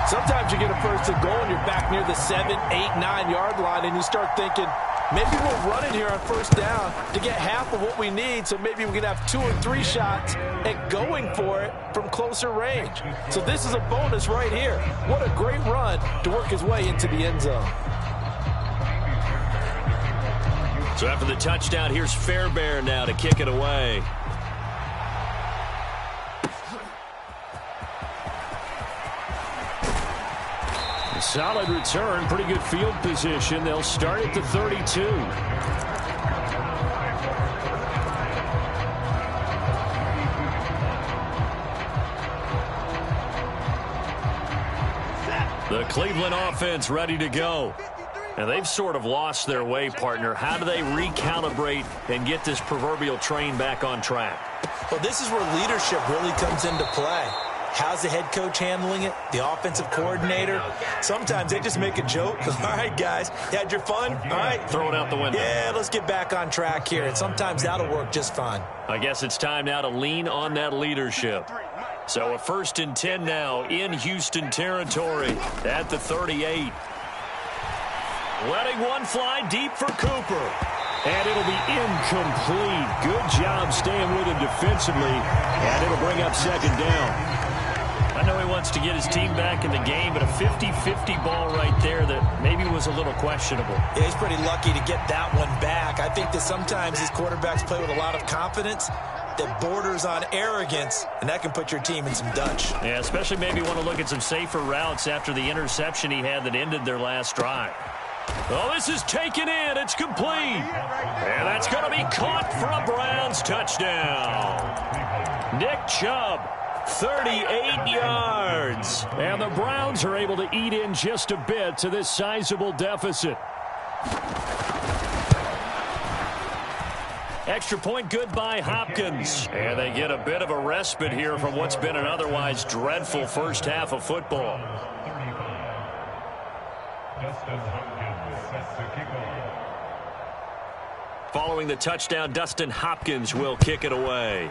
Sometimes you get a first and goal and you're back near the 7, 8, 9-yard line, and you start thinking, maybe we'll run it here on first down to get half of what we need, so maybe we can have 2 or 3 shots at going for it from closer range. So this is a bonus right here. What a great run to work his way into the end zone. So after the touchdown, here's Fairbairn now to kick it away. Solid return, pretty good field position. They'll start at the 32. The Cleveland offense ready to go. And they've sort of lost their way, partner. How do they recalibrate and get this proverbial train back on track? Well, this is where leadership really comes into play. How's the head coach handling it? The offensive coordinator? Sometimes they just make a joke. All right, guys, you had your fun? All right. Throw it out the window. Yeah, let's get back on track here. And sometimes that'll work just fine. I guess it's time now to lean on that leadership. So a 1st and 10 now in Houston territory at the 38. Letting one fly deep for Cooper. And it'll be incomplete. Good job staying with him defensively. And it'll bring up 2nd down. I know he wants to get his team back in the game, but a 50-50 ball right there that maybe was a little questionable. Yeah, he's pretty lucky to get that one back. I think that sometimes these quarterbacks play with a lot of confidence that borders on arrogance, and that can put your team in some Dutch. Yeah, especially maybe want to look at some safer routes after the interception he had that ended their last drive. Oh, this is taken in. It's complete. And that's going to be caught for a Browns touchdown. Nick Chubb, 38 yards. And the Browns are able to eat in just a bit to this sizable deficit. Extra point good by Hopkins. And they get a bit of a respite here from what's been an otherwise dreadful first half of football. Following the touchdown, Dustin Hopkins will kick it away.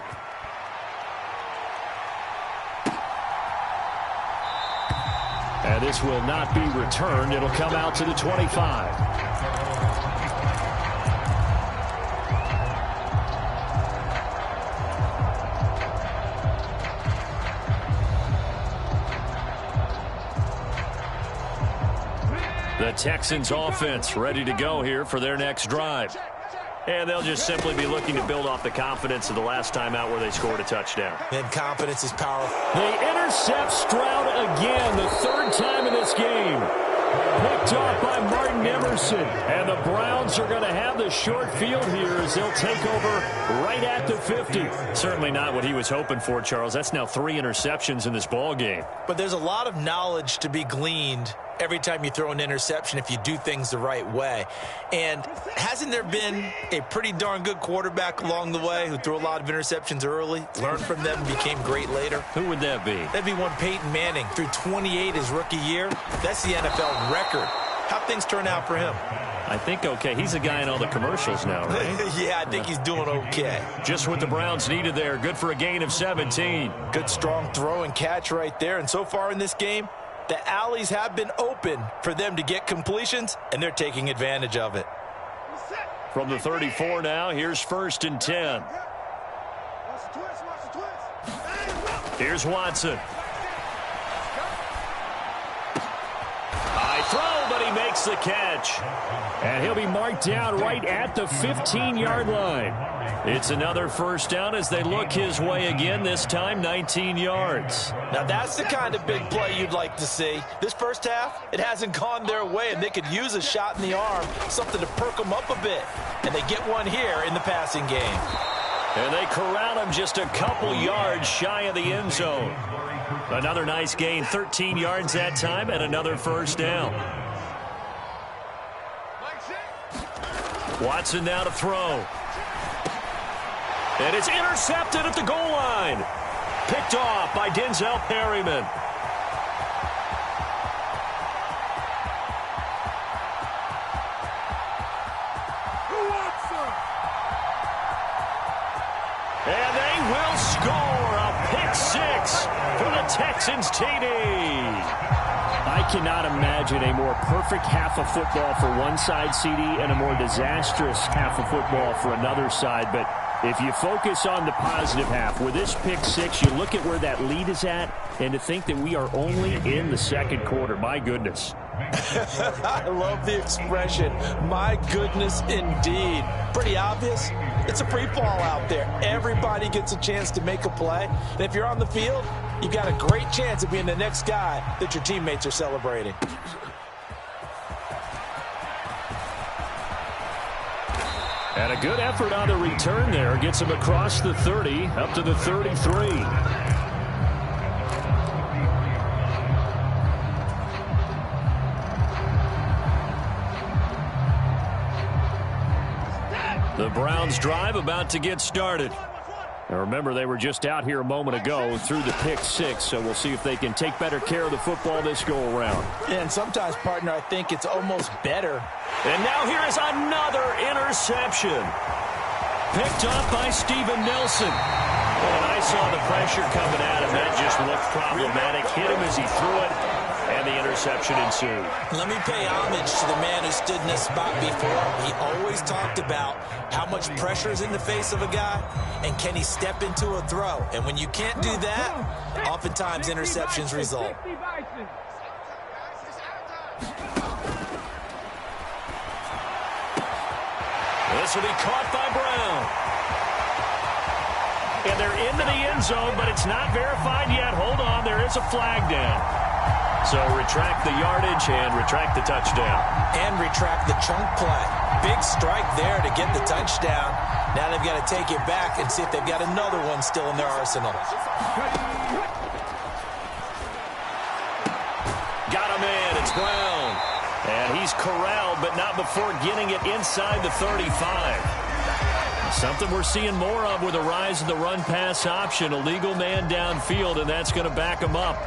And this will not be returned. It'll come out to the 25. The Texans offense ready to go here for their next drive. And they'll just simply be looking to build off the confidence of the last time out where they scored a touchdown. And confidence is powerful. They intercept Stroud again, the 3rd time in this game. Picked off by Martin Emerson. And the Browns are going to have the short field here as they'll take over right at the 50. Certainly not what he was hoping for, Charles. That's now 3 interceptions in this ball game. But there's a lot of knowledge to be gleaned every time you throw an interception if you do things the right way. And hasn't there been a pretty darn good quarterback along the way who threw a lot of interceptions early, learned from them, and became great later? Who would that be? That'd be one Peyton Manning. Threw 28 his rookie year. That's the NFL record. How'd things turn out for him? I think okay. He's a guy in all the commercials now, right? Yeah, I think he's doing okay. Just what the Browns needed there. Good for a gain of 17. Good strong throw and catch right there. And so far in this game, the alleys have been open for them to get completions, and they're taking advantage of it. From the 34 now, here's 1st and 10. Here's Watson. High throw, but he makes the catch. And he'll be marked down right at the 15-yard line. It's another 1st down as they look his way again, this time 19 yards. Now that's the kind of big play you'd like to see. This first half, it hasn't gone their way, and they could use a shot in the arm, something to perk them up a bit. And they get one here in the passing game. And they corral him just a couple yards shy of the end zone. Another nice gain, 13 yards that time, and another 1st down. Watson now to throw. And it's intercepted at the goal line. Picked off by Denzel Perryman. And they will score a pick six for the Texans TD. I cannot imagine a more perfect half of football for one side, CD, and a more disastrous half of football for another side. But if you focus on the positive half, with this pick six, you look at where that lead is at, and to think that we are only in the second quarter. My goodness. I love the expression, my goodness indeed. Pretty obvious. It's a free fall out there. Everybody gets a chance to make a play. And if you're on the field, you've got a great chance of being the next guy that your teammates are celebrating. And a good effort on the return there. Gets him across the 30, up to the 33. The Browns drive about to get started. Now remember, they were just out here a moment ago through the pick six, so we'll see if they can take better care of the football this go-around. And sometimes, partner, I think it's almost better. And now here is another interception. Picked up by Steven Nelson. And I saw the pressure coming at him. That just looked problematic. Hit him as he threw it, and the interception ensued. Let me pay homage to the man who stood in this spot before. He always talked about how much pressure is in the face of a guy, and can he step into a throw. And when you can't do that, oftentimes interceptions result. This will be caught by Brown. And they're into the end zone, but it's not verified yet. Hold on, there is a flag down. So retract the yardage and retract the touchdown. And retract the chunk play. Big strike there to get the touchdown. Now they've got to take it back and see if they've got another one still in their arsenal. Got him in. It's Brown. And he's corralled, but not before getting it inside the 35. Something we're seeing more of with the rise of the run-pass option. A legal man downfield, and that's going to back him up.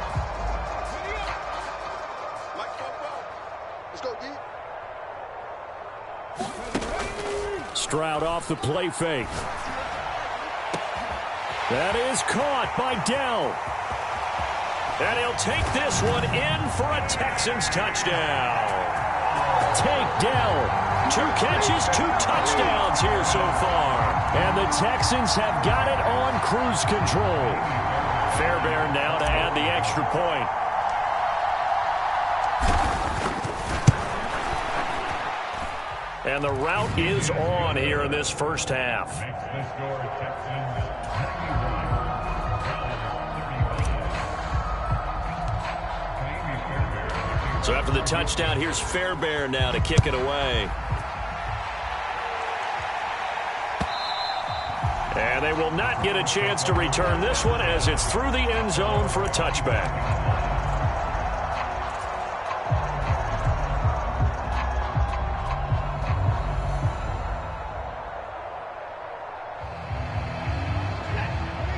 Stroud off the play fake. That is caught by Dell. And he'll take this one in for a Texans touchdown. Tank Dell. 2 catches, 2 touchdowns here so far. And the Texans have got it on cruise control. Fairbairn now to add the extra point. And the route is on here in this first half. So after the touchdown, here's Fairbairn now to kick it away. And they will not get a chance to return this one as it's through the end zone for a touchback.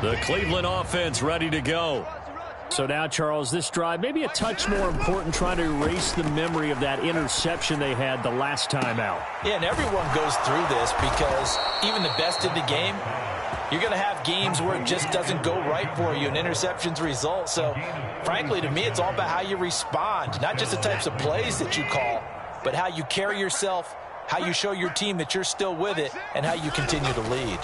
The Cleveland offense ready to go. So now, Charles, this drive maybe a touch more important, trying to erase the memory of that interception they had the last time out. Yeah, and everyone goes through this because even the best in the game, you're going to have games where it just doesn't go right for you and interceptions result. So, frankly, to me, it's all about how you respond, not just the types of plays that you call, but how you carry yourself, how you show your team that you're still with it, and how you continue to lead.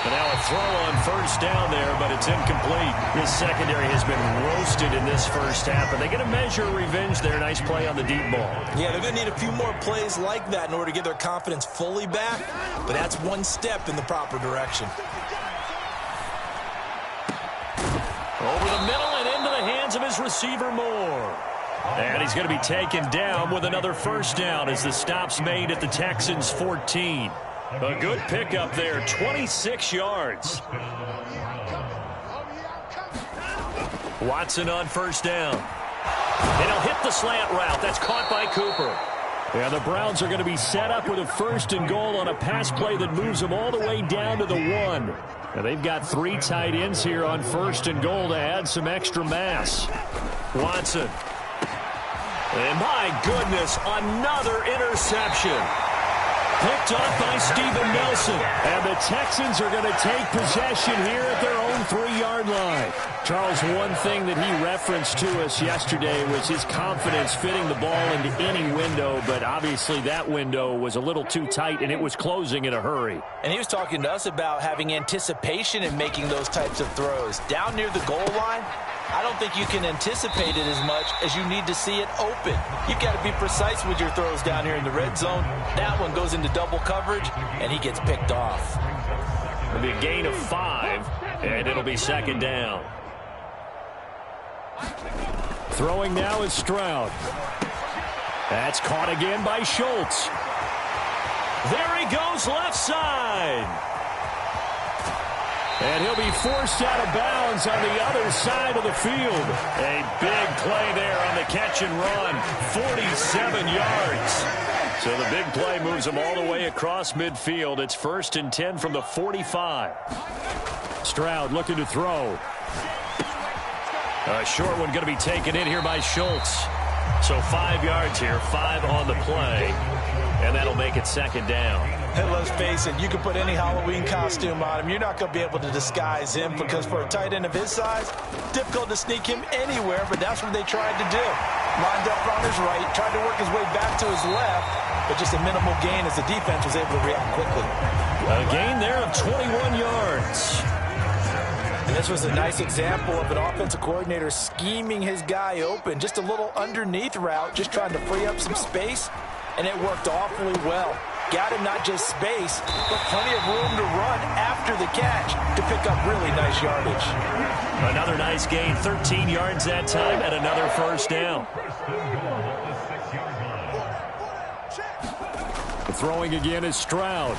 Now a throw on first down there, but it's incomplete. This secondary has been roasted in this first half, but they get a measure of revenge there. Nice play on the deep ball. Yeah, they're going to need a few more plays like that in order to get their confidence fully back, but that's one step in the proper direction. Over the middle and into the hands of his receiver Moore. And he's going to be taken down with another first down as the stop's made at the Texans' 14. A good pickup there, 26 yards. Watson on first down. And he'll hit the slant route. That's caught by Cooper. Yeah, the Browns are going to be set up with a first and goal on a pass play that moves them all the way down to the 1. Now they've got 3 tight ends here on first and goal to add some extra mass. Watson. And my goodness, another interception. Picked off by Steven Nelson. And the Texans are going to take possession here at their own 3-yard line. Charles, one thing that he referenced to us yesterday was his confidence fitting the ball into any window, but obviously that window was a little too tight, and it was closing in a hurry. And he was talking to us about having anticipation in making those types of throws. Down near the goal line, I don't think you can anticipate it as much as you need to see it open. You've got to be precise with your throws down here in the red zone. That one goes into double coverage, and he gets picked off. It'll be a gain of 5, and it'll be second down. Throwing now is Stroud. That's caught again by Schultz. There he goes left side. And he'll be forced out of bounds on the other side of the field. A big play there on the catch and run. 47 yards. So the big play moves him all the way across midfield. It's 1st and 10 from the 45. Stroud looking to throw. A short one going to be taken in here by Schultz. So 5 yards here, 5 on the play. And that'll make it second down. And let's face it, you can put any Halloween costume on him. You're not going to be able to disguise him because for a tight end of his size, difficult to sneak him anywhere, but that's what they tried to do. Lined up on his right, tried to work his way back to his left, but just a minimal gain as the defense was able to react quickly. A gain there of 21 yards. And this was a nice example of an offensive coordinator scheming his guy open. Just a little underneath route, just trying to free up some space, and it worked awfully well. Got him not just space, but plenty of room to run after the catch to pick up really nice yardage. Another nice gain, 13 yards that time, and another first down. Throwing again is Stroud.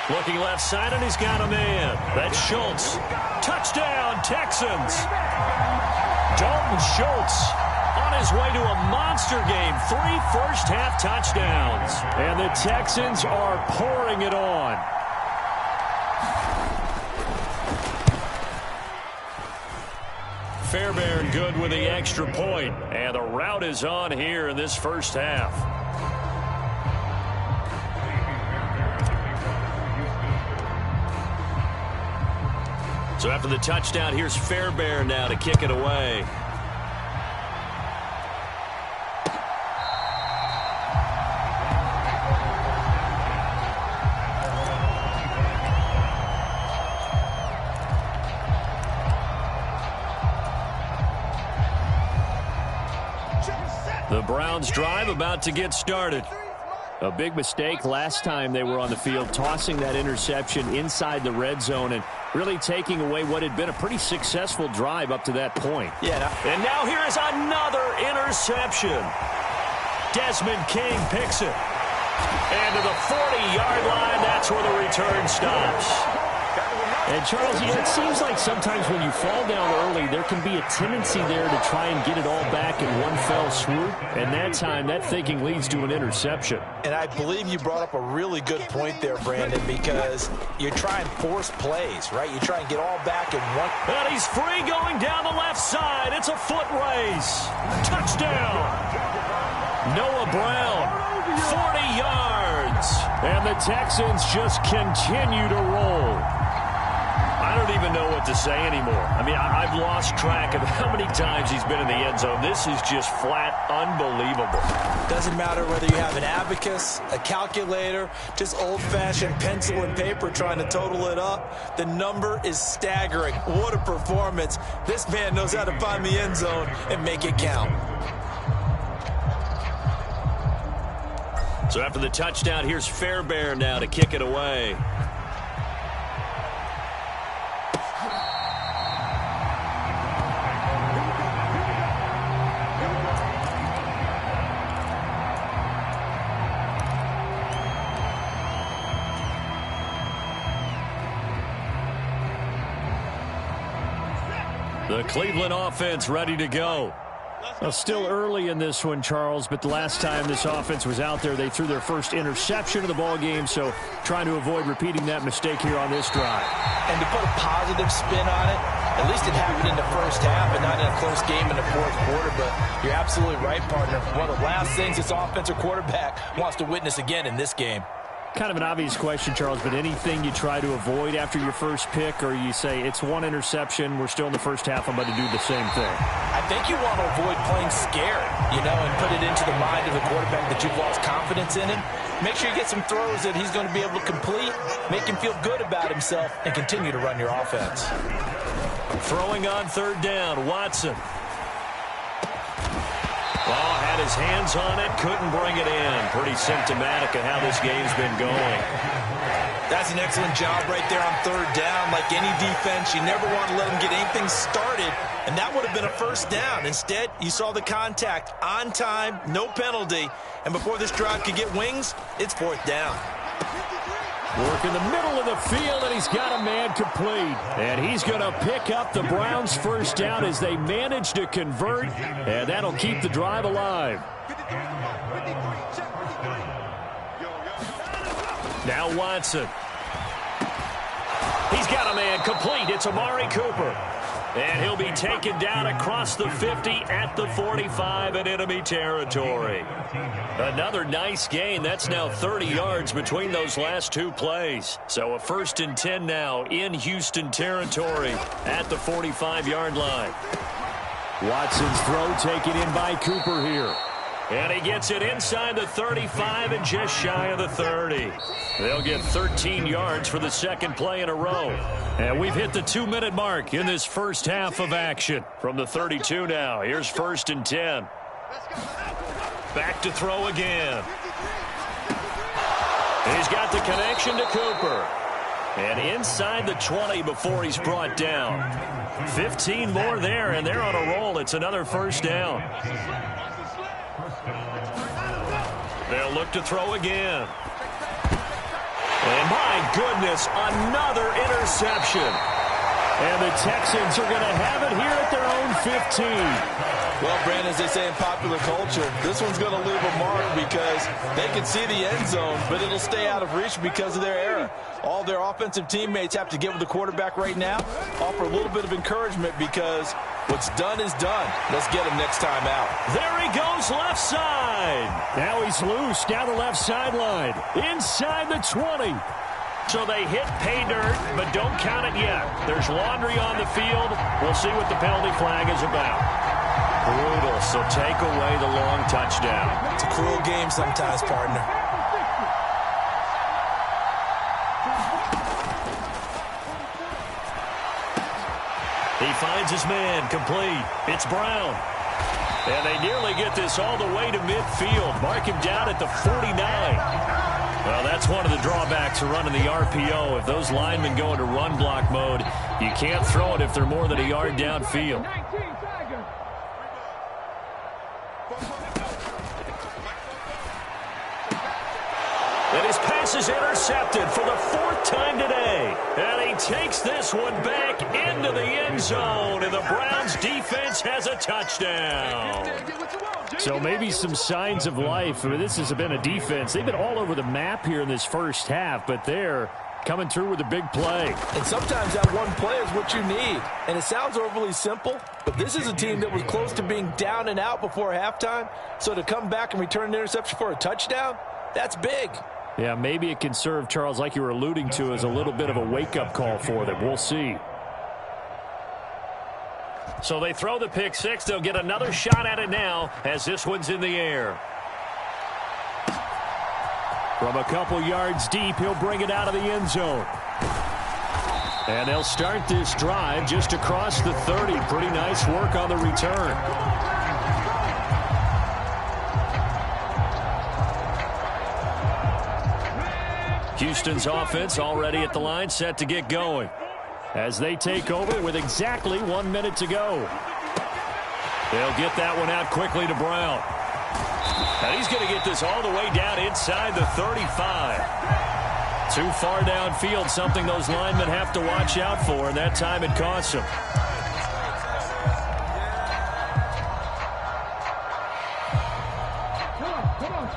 Looking left side, and he's got a man. That's Schultz. Touchdown, Texans. Dalton Schultz on his way to a monster game. 3 first-half touchdowns. And the Texans are pouring it on. Fairbairn good with the extra point. And the route is on here in this first half. So after the touchdown, here's Fairbairn now to kick it away. The Browns drive about to get started. A big mistake last time they were on the field, tossing that interception inside the red zone and really taking away what had been a pretty successful drive up to that point. Yeah, and now here is another interception. Desmond King picks it. And to the 40-yard line, that's where the return stops. And, Charles, it seems like sometimes when you fall down early, there can be a tendency there to try and get it all back in one fell swoop. And that time, that thinking leads to an interception. And I believe you brought up a really good point there, Brandon, because you try and force plays, right? You try and get all back in one. And he's free going down the left side. It's a foot race. Touchdown. Noah Brown, 40 yards. And the Texans just continue to roll. I don't even know what to say anymore. I mean, I've lost track of how many times he's been in the end zone. This is just flat unbelievable. Doesn't matter whether you have an abacus, a calculator, just old-fashioned pencil and paper trying to total it up. The number is staggering. What a performance. This man knows how to find the end zone and make it count. So after the touchdown, here's Fairbairn now to kick it away. The Cleveland offense ready to go. Well, still early in this one, Charles, but the last time this offense was out there, they threw their first interception of the ball game, so trying to avoid repeating that mistake here on this drive. And to put a positive spin on it, At least it happened in the first half and not in a close game in the fourth quarter. But you're absolutely right, partner. One of the last things this offensive quarterback wants to witness again in this game. Kind of an obvious question, Charles, but anything you try to avoid after your first pick, or you say it's one interception, we're still in the first half, I'm about to do the same thing? I think you want to avoid playing scared, and put it into the mind of the quarterback that you've lost confidence in him. Make sure you get some throws that he's going to be able to complete, make him feel good about himself, and continue to run your offense. Throwing on third down, Watson. Oh, had his hands on it, couldn't bring it in. Pretty symptomatic of how this game's been going. That's an excellent job right there on third down. Like any defense, you never want to let them get anything started, and that would have been a first down. Instead, you saw the contact on time, no penalty, and before this drive could get wings, it's fourth down. Work in the middle of the field, and he's got a man complete. And he's going to pick up the Browns' first down as they manage to convert, and that'll keep the drive alive. Now Watson. He's got a man complete. It's Amari Cooper. And he'll be taken down across the 50 at the 45 in enemy territory. Another nice gain. That's now 30 yards between those last two plays. So a 1st and 10 now in Houston territory at the 45-yard line. Watson's throw taken in by Cooper here. And he gets it inside the 35 and just shy of the 30. They'll get 13 yards for the second play in a row. And we've hit the 2-minute mark in this first half of action. From the 32 now, here's 1st and 10. Back to throw again. He's got the connection to Cooper. And inside the 20 before he's brought down. 15 more there, and they're on a roll. It's another first down. They'll look to throw again. And my goodness, another interception. And the Texans are going to have it here at their own 15. Well, Brandon, as they say in popular culture, this one's going to leave a mark because they can see the end zone, but it'll stay out of reach because of their error. All their offensive teammates have to get with the quarterback right now, offer a little bit of encouragement because what's done is done. Let's get him next time out. There he goes, left side. Now he's loose down the left sideline. Inside the 20. So they hit pay dirt, but don't count it yet. There's laundry on the field. We'll see what the penalty flag is about. Brutal, so take away the long touchdown. It's a cruel game sometimes, partner. He finds his man, complete. It's Brown. And they nearly get this all the way to midfield. Mark him down at the 49. Well, that's one of the drawbacks of running the RPO. If those linemen go into run block mode, you can't throw it if they're more than a yard downfield. And his pass is intercepted for the 4th time today. And he takes this one back into the end zone. And the Browns defense has a touchdown. So maybe some signs of life. I mean, this has been a defense. They've been all over the map here in this first half, but they're coming through with a big play. And sometimes that one play is what you need. And it sounds overly simple, but this is a team that was close to being down and out before halftime. So to come back and return an interception for a touchdown, that's big. Yeah, maybe it can serve, Charles, like you were alluding to, as a little bit of a wake-up call for them. We'll see. So they throw the pick six. They'll get another shot at it now as this one's in the air. From a couple yards deep, he'll bring it out of the end zone. And they'll start this drive just across the 30. Pretty nice work on the return. Houston's offense already at the line, set to get going. As they take over with exactly 1 minute to go. They'll get that one out quickly to Brown. And he's going to get this all the way down inside the 35. Too far downfield, something those linemen have to watch out for, and that time it costs them. Come on.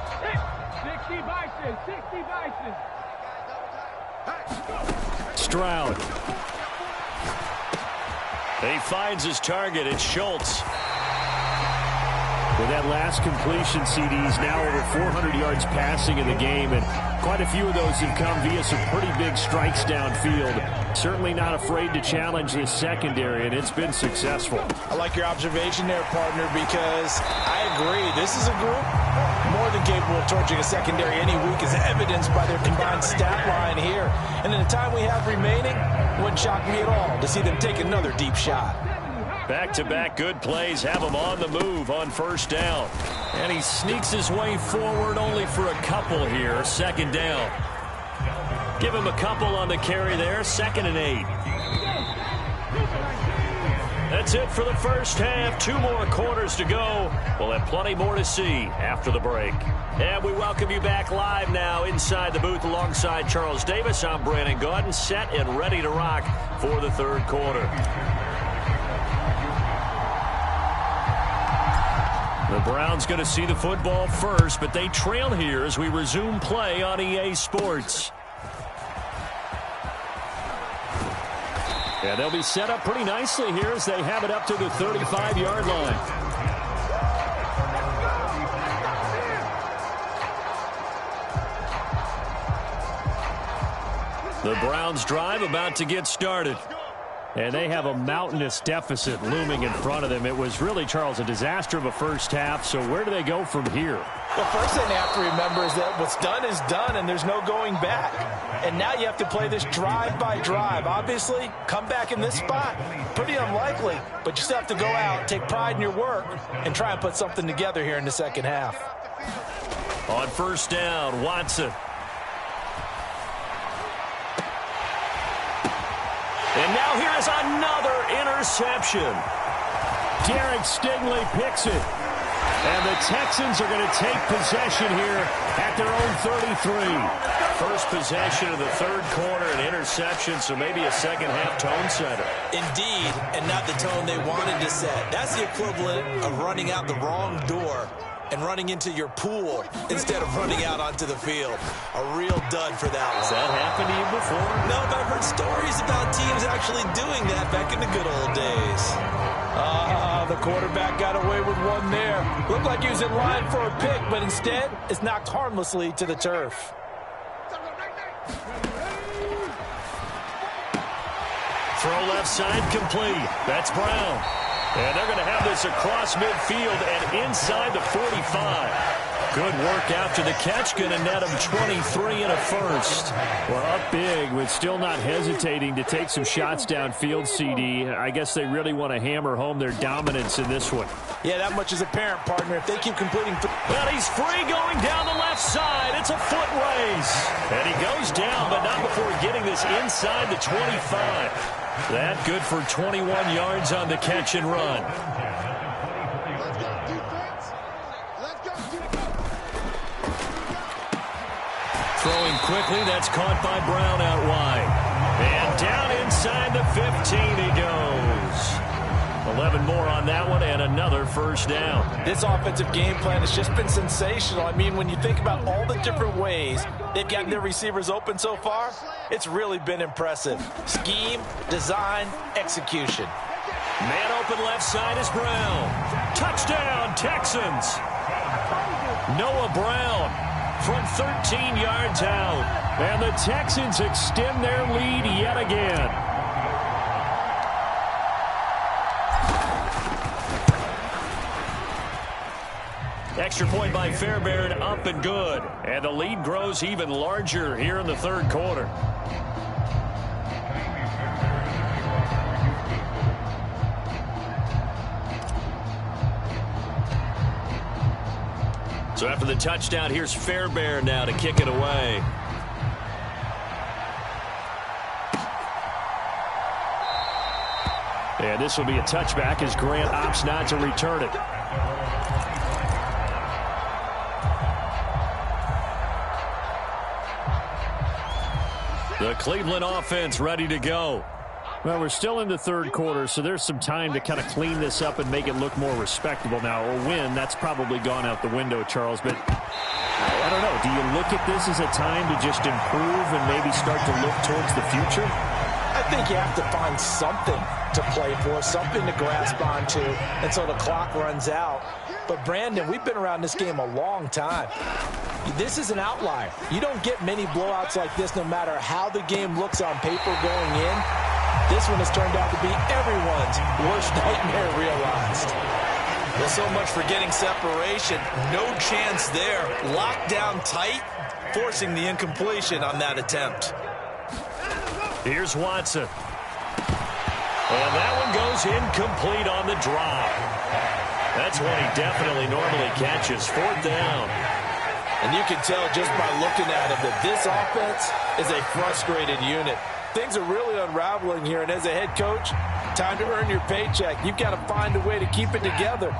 60 Bison, 60 Bison. Stroud. He finds his target. It's Schultz. With that last completion, CD's now over 400 yards passing in the game, and quite a few of those have come via some pretty big strikes downfield. Certainly not afraid to challenge this secondary, and it's been successful. I like your observation there, partner, because I agree. This is a group more than capable of torching a secondary any week, as evidenced by their combined stat line here. And in the time we have remaining, it wouldn't shock me at all to see them take another deep shot. Back-to-back good plays have him on the move on first down. And he sneaks his way forward only for a couple here. Second down. Give him a couple on the carry there. 2nd and 8. That's it for the first half. 2 more quarters to go. We'll have plenty more to see after the break. And we welcome you back live now inside the booth alongside Charles Davis. I'm Brandon Gaudin, set and ready to rock for the third quarter. The Browns going to see the football first, but they trail here as we resume play on EA Sports. And they'll be set up pretty nicely here as they have it up to the 35-yard line. The Browns drive about to get started. And they have a mountainous deficit looming in front of them. It was really, Charles, a disaster of a first half. So where do they go from here? The first thing they have to remember is that what's done is done, and there's no going back. And now you have to play this drive by drive. Obviously, come back in this spot, pretty unlikely. But you still have to go out, take pride in your work, and try and put something together here in the second half. On first down, Watson. And now here is another interception. Derek Stingley picks it. And the Texans are going to take possession here at their own 33. First possession of the third quarter, an interception, so maybe a second-half tone setter. Indeed, and not the tone they wanted to set. That's the equivalent of running out the wrong door and running into your pool instead of running out onto the field. A real dud for that one. Has that happened to you before? No, but I've heard stories about teams actually doing that back in the good old days. The quarterback got away with one there. Looked like he was in line for a pick, but instead, it's knocked harmlessly to the turf. Throw left side complete. That's Brown. And they're going to have this across midfield and inside the 45. Good work after the catch. Going to net him 23 and a first. Well, up big, but still not hesitating to take some shots downfield, CD. I guess they really want to hammer home their dominance in this one. Yeah, that much is apparent, partner. If they keep completing... Well, he's free going down the left side. It's a foot race. And he goes down, but not before getting this inside the 25. That good for 21 yards on the catch and run. Throwing quickly, that's caught by Brown out wide. And down inside the 15 he goes. 11 more on that one and another first down. This offensive game plan has just been sensational. I mean, when you think about all the different ways they've gotten their receivers open so far, it's really been impressive. Scheme, design, execution. Man open left side is Brown. Touchdown, Texans. Noah Brown from 13 yards out. And the Texans extend their lead yet again. Extra point by Fairbairn, up and good. And the lead grows even larger here in the third quarter. So after the touchdown, here's Fairbairn now to kick it away. And this will be a touchback as Grant opts not to return it. The Cleveland offense ready to go. Well, we're still in the third quarter, so there's some time to kind of clean this up and make it look more respectable. Now, a win, that's probably gone out the window, Charles, but I don't know. Do you look at this as a time to just improve and maybe start to look towards the future? I think you have to find something to play for, something to grasp onto until the clock runs out. But, Brandon, we've been around this game a long time. This is an outlier. You don't get many blowouts like this no matter how the game looks on paper going in. This one has turned out to be everyone's worst nightmare realized. Well, so much for getting separation. No chance there. Locked down tight, forcing the incompletion on that attempt. Here's Watson. And that one goes incomplete on the drop. That's one he definitely normally catches. 4th down. And you can tell just by looking at him that this offense is a frustrated unit. Things are really unraveling here, and as a head coach, time to earn your paycheck. You've got to find a way to keep it together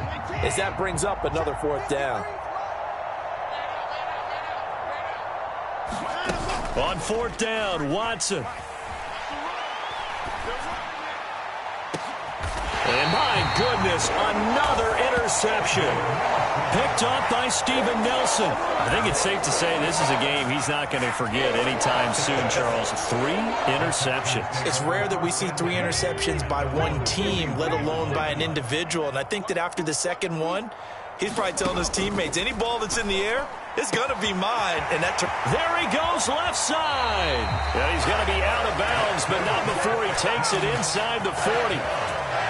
as that brings up another 4th down. On 4th down, Watson. And my goodness, another interception. Picked off by Steven Nelson. I think it's safe to say this is a game he's not going to forget anytime soon, Charles. 3 interceptions. It's rare that we see 3 interceptions by one team, let alone by an individual. And I think that after the second one, he's probably telling his teammates, any ball that's in the air, it's going to be mine. And that there he goes, left side. Yeah, he's going to be out of bounds, but not before he takes it inside the 40.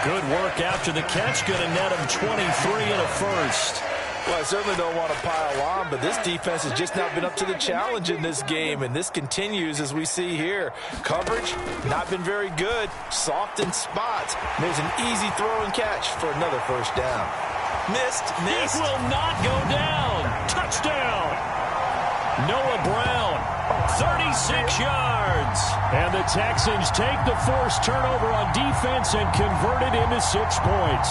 Good work after the catch. Going to net him 23 and a first. Well, I certainly don't want to pile on, but this defense has just not been up to the challenge in this game, and this continues as we see here. Coverage, not been very good. Soft in spots. There's an easy throw and catch for another first down. Missed. It will not go down. Touchdown. Noah Brown, 36 yards. And the Texans take the forced turnover on defense and convert it into 6 points.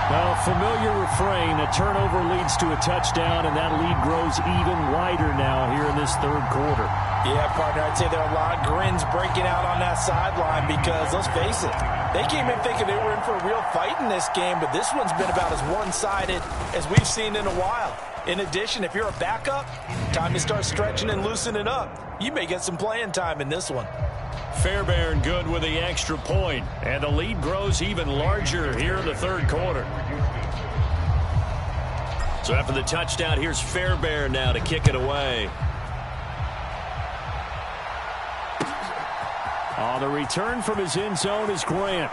Well, familiar refrain, a turnover leads to a touchdown, and that lead grows even wider now here in this 3rd quarter. Yeah, partner, I'd say there are a lot of grins breaking out on that sideline because, let's face it, they came in thinking they were in for a real fight in this game, but this one's been about as one-sided as we've seen in a while. In addition, if you're a backup, time to start stretching and loosening up. You may get some playing time in this one. Fairbairn good with the extra point, and the lead grows even larger here in the 3rd quarter. So after the touchdown, here's Fairbairn now to kick it away. The return from his end zone is Grant.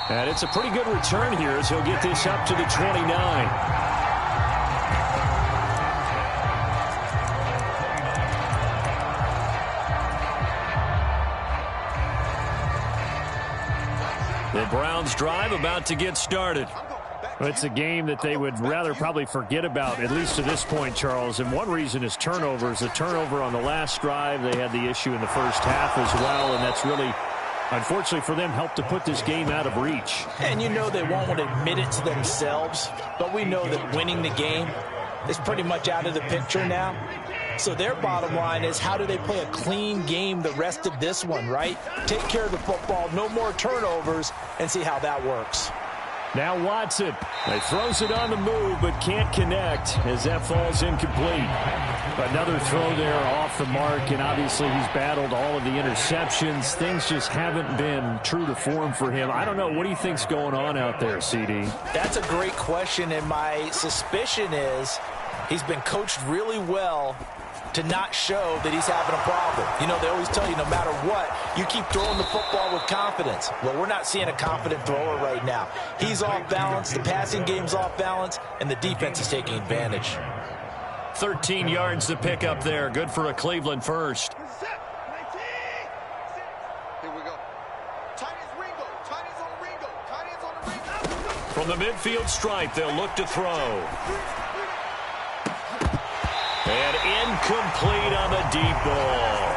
And it's a pretty good return here as he'll get this up to the 29. The Browns drive about to get started. It's a game that they would rather probably forget about, at least to this point, Charles. And one reason is turnovers. The turnover on the last drive, they had the issue in the first half as well, and that's really, unfortunately for them, helped to put this game out of reach. And you know they won't admit it to themselves, but we know that winning the game is pretty much out of the picture now. So their bottom line is, how do they play a clean game the rest of this one, right? Take care of the football, no more turnovers, and see how that works. Now Watson. He throws it on the move, but can't connect as that falls incomplete. Another throw there off the mark, and obviously he's battled all of the interceptions. Things just haven't been true to form for him. I don't know. What do you think's going on out there, CD? That's a great question, and my suspicion is he's been coached really well to not show that he's having a problem. You know, they always tell you no matter what, you keep throwing the football with confidence. Well, we're not seeing a confident thrower right now. He's off balance, the passing game's off balance, and the defense is taking advantage. 13 yards to pick up there. Good for a Cleveland first. Here we go. Tight ends Ringo. Tight ends on Ringo. Tight ends on the Ringo. From the midfield stripe, they'll look to throw. And incomplete on the deep ball.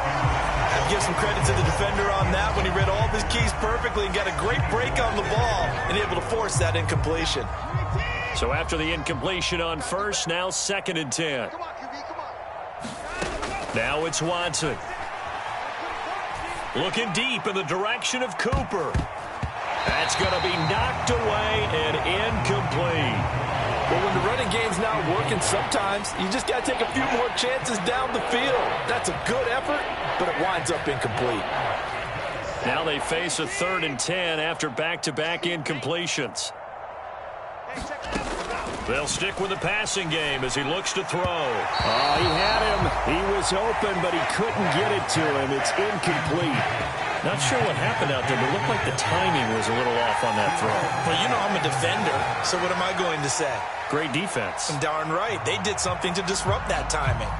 I'd give some credit to the defender on that when he read all of his keys perfectly and got a great break on the ball and able to force that incompletion. So after the incompletion on first, now 2nd and 10. Come on, QB, come on. Now it's Watson. Looking deep in the direction of Cooper. That's going to be knocked away and incomplete. Well, when the running game's not out working sometimes. You just got to take a few more chances down the field. That's a good effort, but it winds up incomplete. Now they face a 3rd and 10 after back-to-back incompletions. They'll stick with the passing game as he looks to throw. Oh, he had him. He was open, but he couldn't get it to him. It's incomplete. Not sure what happened out there, but it looked like the timing was a little off on that throw. Well, you know I'm a defender, so what am I going to say? Great defense. Darn right. They did something to disrupt that timing.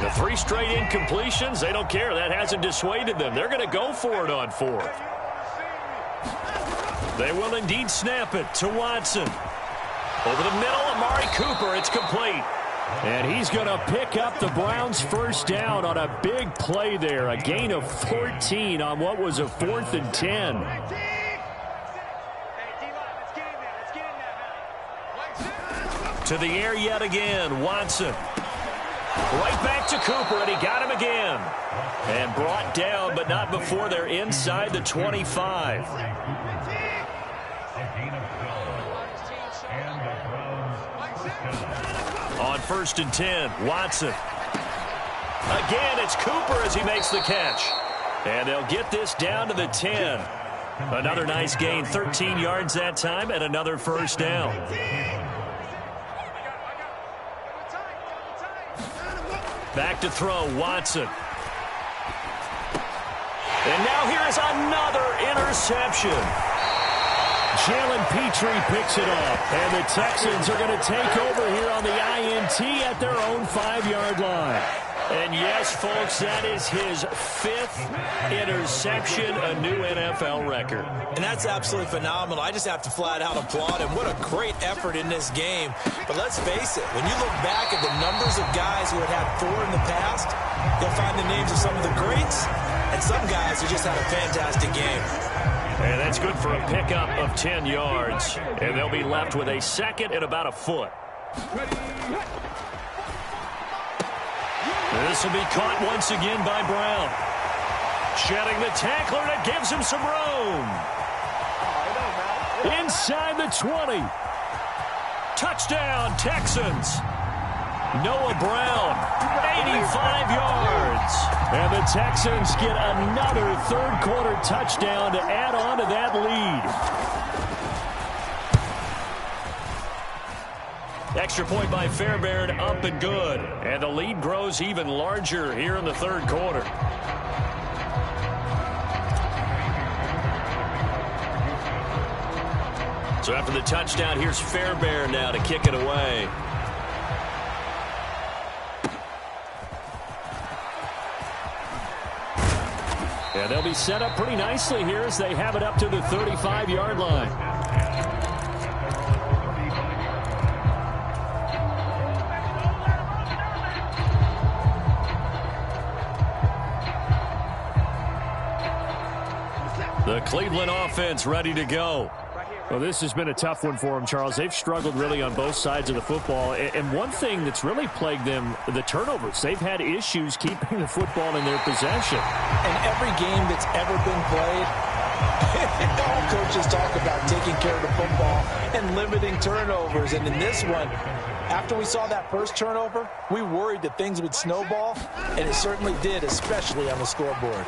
The 3 straight incompletions, they don't care. That hasn't dissuaded them. They're going to go for it on 4th. They will indeed snap it to Watson. Over the middle, Amari Cooper. It's complete. And he's going to pick up the Browns' first down on a big play there. A gain of 14 on what was a 4th and 10. To the air yet again, Watson. Right back to Cooper, and he got him again. And brought down, but not before they're inside the 25. On 1st and 10, Watson. Again, it's Cooper as he makes the catch. And they'll get this down to the 10. Another nice gain, 13 yards that time, and another first down. Back to throw, Watson. And now here is another interception. Jalen Petrie picks it up, and the Texans are going to take over here on the INT at their own 5-yard line. And yes, folks, that is his 5th interception, a new NFL record. And that's absolutely phenomenal. I just have to flat out applaud him. What a great effort in this game. But let's face it, when you look back at the numbers of guys who had 4 in the past, you'll find the names of some of the greats and some guys who just had a fantastic game. And that's good for a pickup of 10 yards. And they'll be left with a 2nd and about a foot. This will be caught once again by Brown. Shedding the tackler, and it gives him some room. Inside the 20. Touchdown, Texans. Noah Brown, 85 yards. And the Texans get another 3rd-quarter touchdown to add on to that lead. Extra point by Fairbairn, up and good. And the lead grows even larger here in the 3rd quarter. So after the touchdown, here's Fairbairn now to kick it away. And they'll be set up pretty nicely here as they have it up to the 35-yard line. The Cleveland offense ready to go. Well, this has been a tough one for them, Charles. They've struggled really on both sides of the football. And one thing that's really plagued them, the turnovers. They've had issues keeping the football in their possession. And every game that's ever been played, all coaches talk about taking care of the football and limiting turnovers. And in this one, after we saw that first turnover, we worried that things would snowball, and it certainly did, especially on the scoreboard.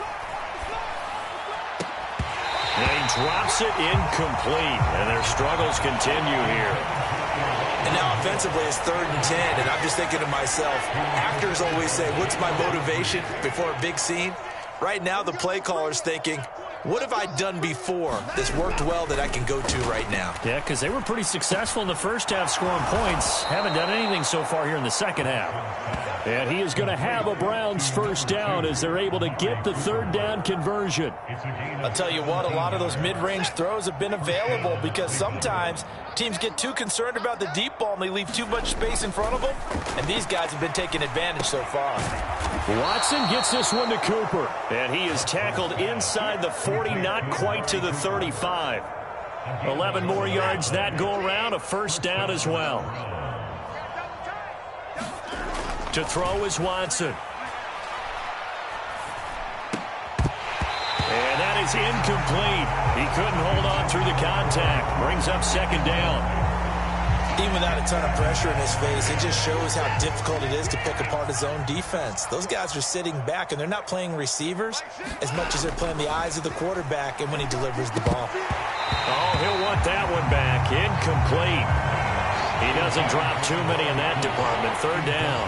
And he drops it incomplete, and their struggles continue here. And now offensively it's 3rd and 10, and I'm just thinking to myself, actors always say, what's my motivation before a big scene? Right now the play caller's thinking, what have I done before that's worked well that I can go to right now? Yeah, because they were pretty successful in the first half scoring points. Haven't done anything so far here in the second half. And he is going to have a Browns first down as they're able to get the 3rd down conversion. I'll tell you what, a lot of those mid-range throws have been available because sometimes teams get too concerned about the deep ball and they leave too much space in front of them. And these guys have been taking advantage so far. Watson gets this one to Cooper. And he is tackled inside the 40, not quite to the 35. 11 more yards that go around, a first down as well. To throw is Watson. And that is incomplete. He couldn't hold on through the contact. Brings up 2nd down. Even without a ton of pressure in his face, it just shows how difficult it is to pick apart his own defense. Those guys are sitting back, and they're not playing receivers as much as they're playing the eyes of the quarterback and when he delivers the ball. Oh, he'll want that one back. Incomplete. He doesn't drop too many in that department. Third down.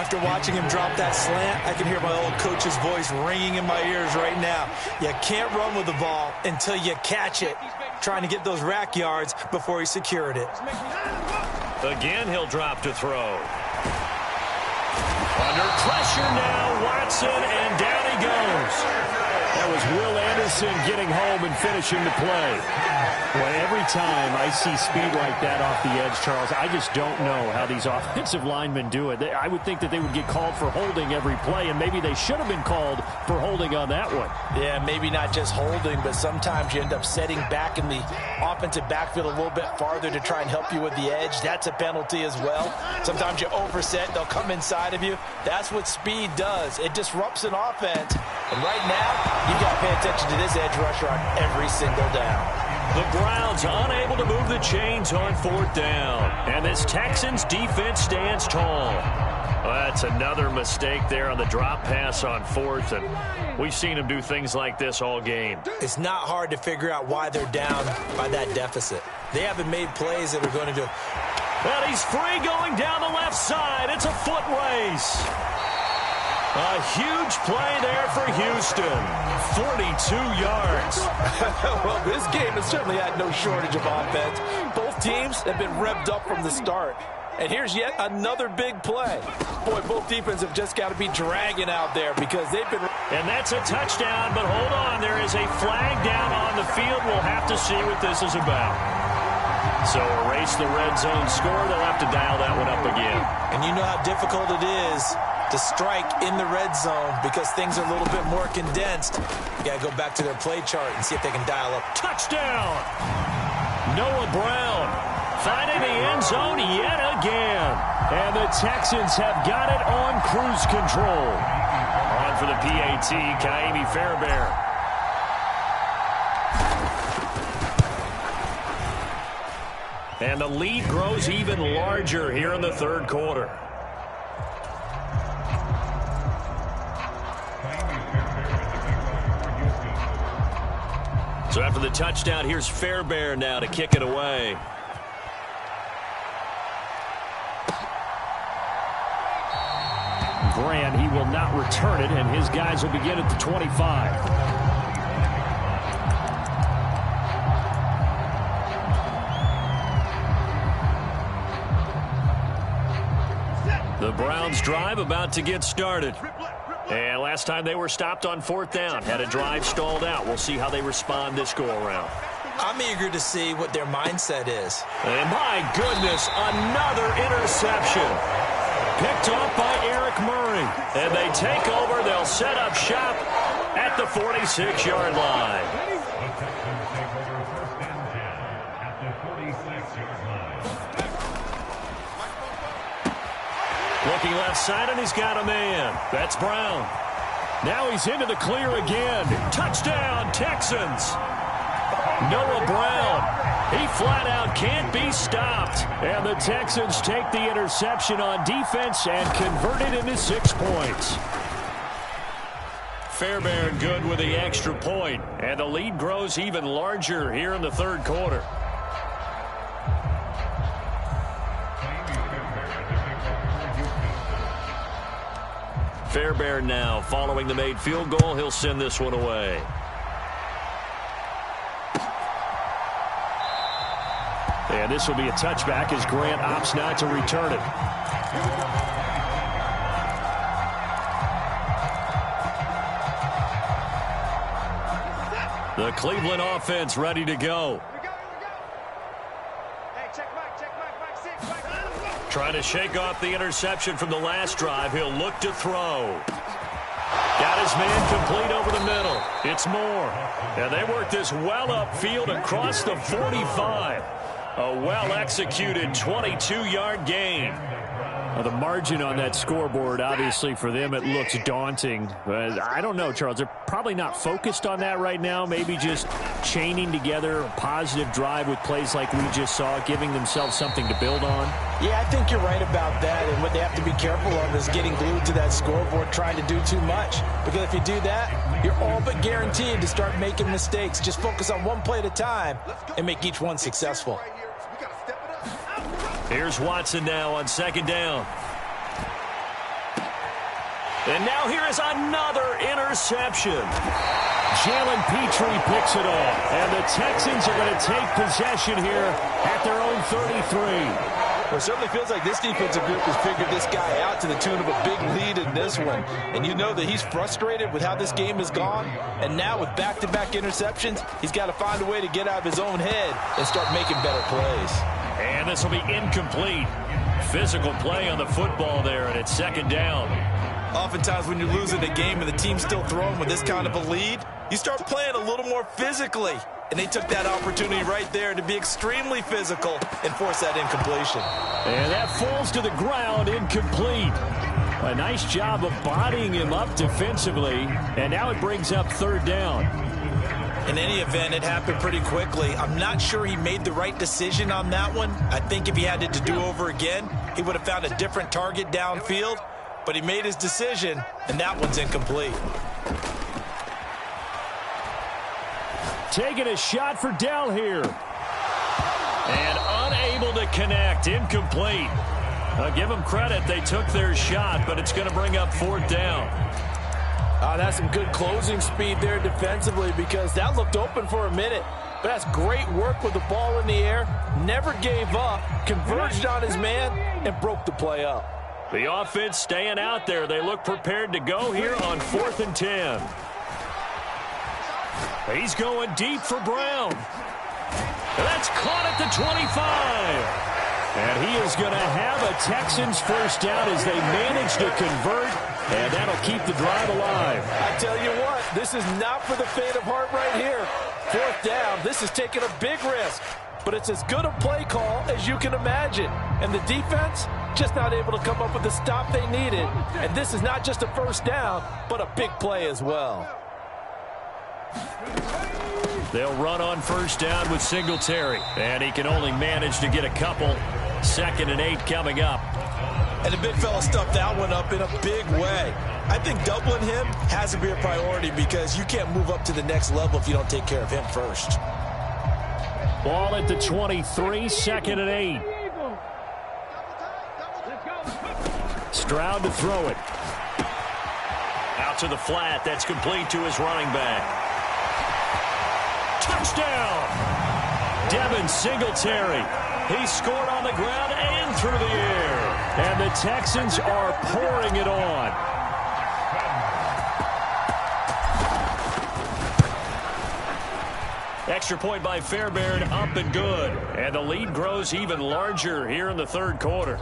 After watching him drop that slant, I can hear my old coach's voice ringing in my ears right now. You can't run with the ball until you catch it. Trying to get those rack yards before he secured it. Again, he'll drop to throw. Under pressure now, Watson, and down he goes. That was Will Anderson getting home and finishing the play. Well, every time I see speed like that off the edge, Charles, I just don't know how these offensive linemen do it. I would think that they would get called for holding every play, and maybe they should have been called for holding on that one. Yeah, maybe not just holding, but sometimes you end up setting back in the offensive backfield a little bit farther to try and help you with the edge. That's a penalty as well. Sometimes you overset, they'll come inside of you. That's what speed does. It disrupts an offense. And right now, you got to pay attention to this edge rusher on every single down. The Browns unable to move the chains on fourth down. And this Texans defense stands tall. Well, that's another mistake there on the drop pass on fourth. And we've seen them do things like this all game. It's not hard to figure out why they're down by that deficit. They haven't made plays that are going to do. And he's free going down the left side. It's a foot race. A huge play there for Houston. 42 yards. Well, this game has certainly had no shortage of offense. Both teams have been revved up from the start. And here's yet another big play. Boy, both defenses have just got to be dragging out there because they've been... And that's a touchdown, but hold on. There is a flag down on the field. We'll have to see what this is about. So erase the red zone score. They'll have to dial that one up again. And you know how difficult it is to strike in the red zone because things are a little bit more condensed. You got to go back to their play chart and see if they can dial up. Touchdown! Noah Brown finding the end zone yet again. And the Texans have got it on cruise control. On for the PAT, Kaimi Fairbairn. And the lead grows even larger here in the third quarter. So after the touchdown, here's Fairbairn now to kick it away. Grant, he will not return it, and his guys will begin at the 25. The Browns drive about to get started. And last time they were stopped on fourth down, had a drive stalled out. We'll see how they respond this go-around. I'm eager to see what their mindset is. And my goodness, another interception. Picked off by Eric Murray. And they take over. They'll set up shop at the 46-yard line. Looking left side, and he's got a man. That's Brown. Now he's into the clear again. Touchdown, Texans. Noah Brown. He flat out can't be stopped. And the Texans take the interception on defense and convert it into 6 points. Fairbairn good with the extra point. And the lead grows even larger here in the third quarter. Fairbairn now following the made field goal. He'll send this one away. And this will be a touchback as Grant opts not to return it. The Cleveland offense ready to go. Trying to shake off the interception from the last drive. He'll look to throw. Got his man complete over the middle. It's Moore. And they work this well upfield across the 45. A well-executed 22-yard gain. Well, the margin on that scoreboard, obviously, for them, it looks daunting. But I don't know, Charles. They're probably not focused on that right now. Maybe just chaining together a positive drive with plays like we just saw, giving themselves something to build on. Yeah, I think you're right about that. And what they have to be careful of is getting glued to that scoreboard, trying to do too much. Because if you do that, you're all but guaranteed to start making mistakes. Just focus on one play at a time and make each one successful. Here's Watson now on second down. And now here is another interception. Jalen Petrie picks it off. And the Texans are going to take possession here at their own 33. Well, it certainly feels like this defensive group has figured this guy out to the tune of a big lead in this one. And you know that he's frustrated with how this game has gone. And now with back-to-back interceptions, he's got to find a way to get out of his own head and start making better plays. And this will be incomplete. Physical play on the football there, and it's second down. Oftentimes when you're losing a game and the team's still throwing with this kind of a lead, you start playing a little more physically. And they took that opportunity right there to be extremely physical and force that incompletion. And that falls to the ground, incomplete. A nice job of bodying him up defensively. And now it brings up third down. In any event, it happened pretty quickly. I'm not sure he made the right decision on that one. I think if he had it to do over again, he would have found a different target downfield. But he made his decision, and that one's incomplete. Taking a shot for Dell here. And unable to connect, incomplete. Give them credit, they took their shot, but it's going to bring up fourth down. That's some good closing speed there defensively because that looked open for a minute. But that's great work with the ball in the air. Never gave up, converged on his man, and broke the play up. The offense staying out there. They look prepared to go here on 4th and 10. He's going deep for Brown. That's caught at the 25. And he is going to have a Texans first down as they manage to convert, and that'll keep the drive alive. I tell you what, this is not for the faint of heart right here. Fourth down, this is taking a big risk, but it's as good a play call as you can imagine. And the defense just not able to come up with the stop they needed. And this is not just a first down, but a big play as well. They'll run on first down with Singletary, and he can only manage to get a couple. 2nd and 8 coming up. And the big fella stuffed that one up in a big way. I think doubling him has to be a priority because you can't move up to the next level if you don't take care of him first. Ball at the 23, 2nd and 8. Stroud to throw it. Out to the flat. That's complete to his running back. Touchdown! Devin Singletary. He scored on the ground and through the air. And the Texans are pouring it on. Extra point by Fairbairn, up and good. And the lead grows even larger here in the third quarter.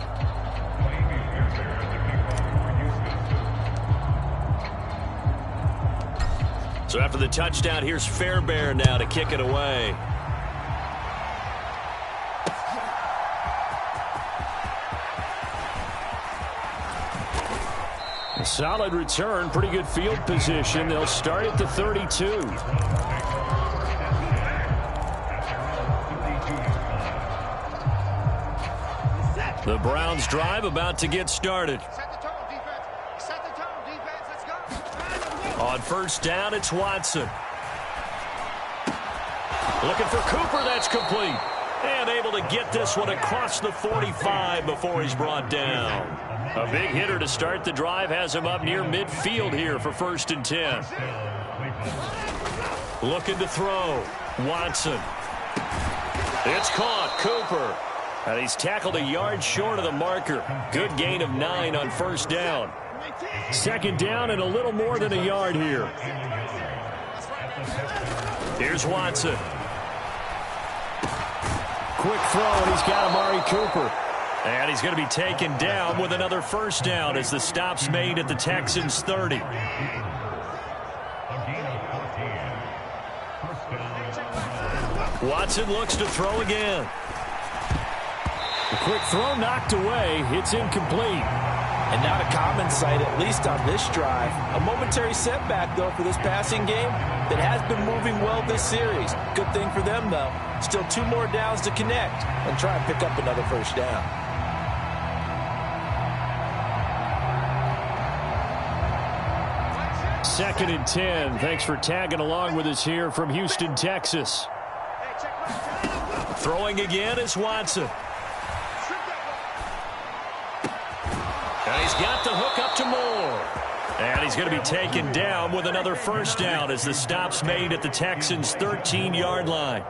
So after the touchdown, here's Fairbairn now to kick it away. A solid return, pretty good field position. They'll start at the 32. The Browns drive about to get started. On first down, it's Watson. Looking for Cooper, that's complete. And able to get this one across the 45 before he's brought down. A big hitter to start the drive has him up near midfield here for 1st and 10. Looking to throw. Watson. It's caught. Cooper. And he's tackled a yard short of the marker. Good gain of 9 on first down. 2nd down and a little more than a yard here. Here's Watson. Quick throw, and he's got Amari Cooper. And he's going to be taken down with another first down as the stop's made at the Texans' 30. Watson looks to throw again. A quick throw knocked away. It's incomplete. And not a common sight, at least on this drive. A momentary setback, though, for this passing game that has been moving well this series. Good thing for them, though. Still 2 more downs to connect and try and pick up another first down. Second and 10. Thanks for tagging along with us here from Houston, Texas. Throwing again is Watson. And he's got the hook up to Moore. And he's going to be taken down with another first down as the stop's made at the Texans' 13-yard line.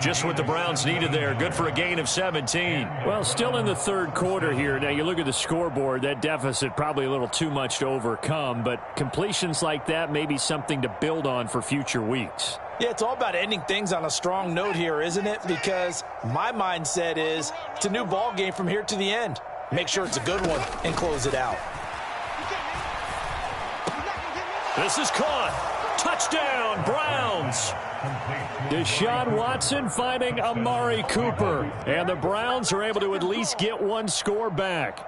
Just what the Browns needed there. Good for a gain of 17. Well, still in the third quarter here. Now, you look at the scoreboard, that deficit probably a little too much to overcome, but completions like that may be something to build on for future weeks. Yeah, it's all about ending things on a strong note here, isn't it? Because my mindset is it's a new ball game from here to the end. Make sure it's a good one and close it out. This is caught. Touchdown, Browns. Deshaun Watson finding Amari Cooper. And the Browns are able to at least get one score back.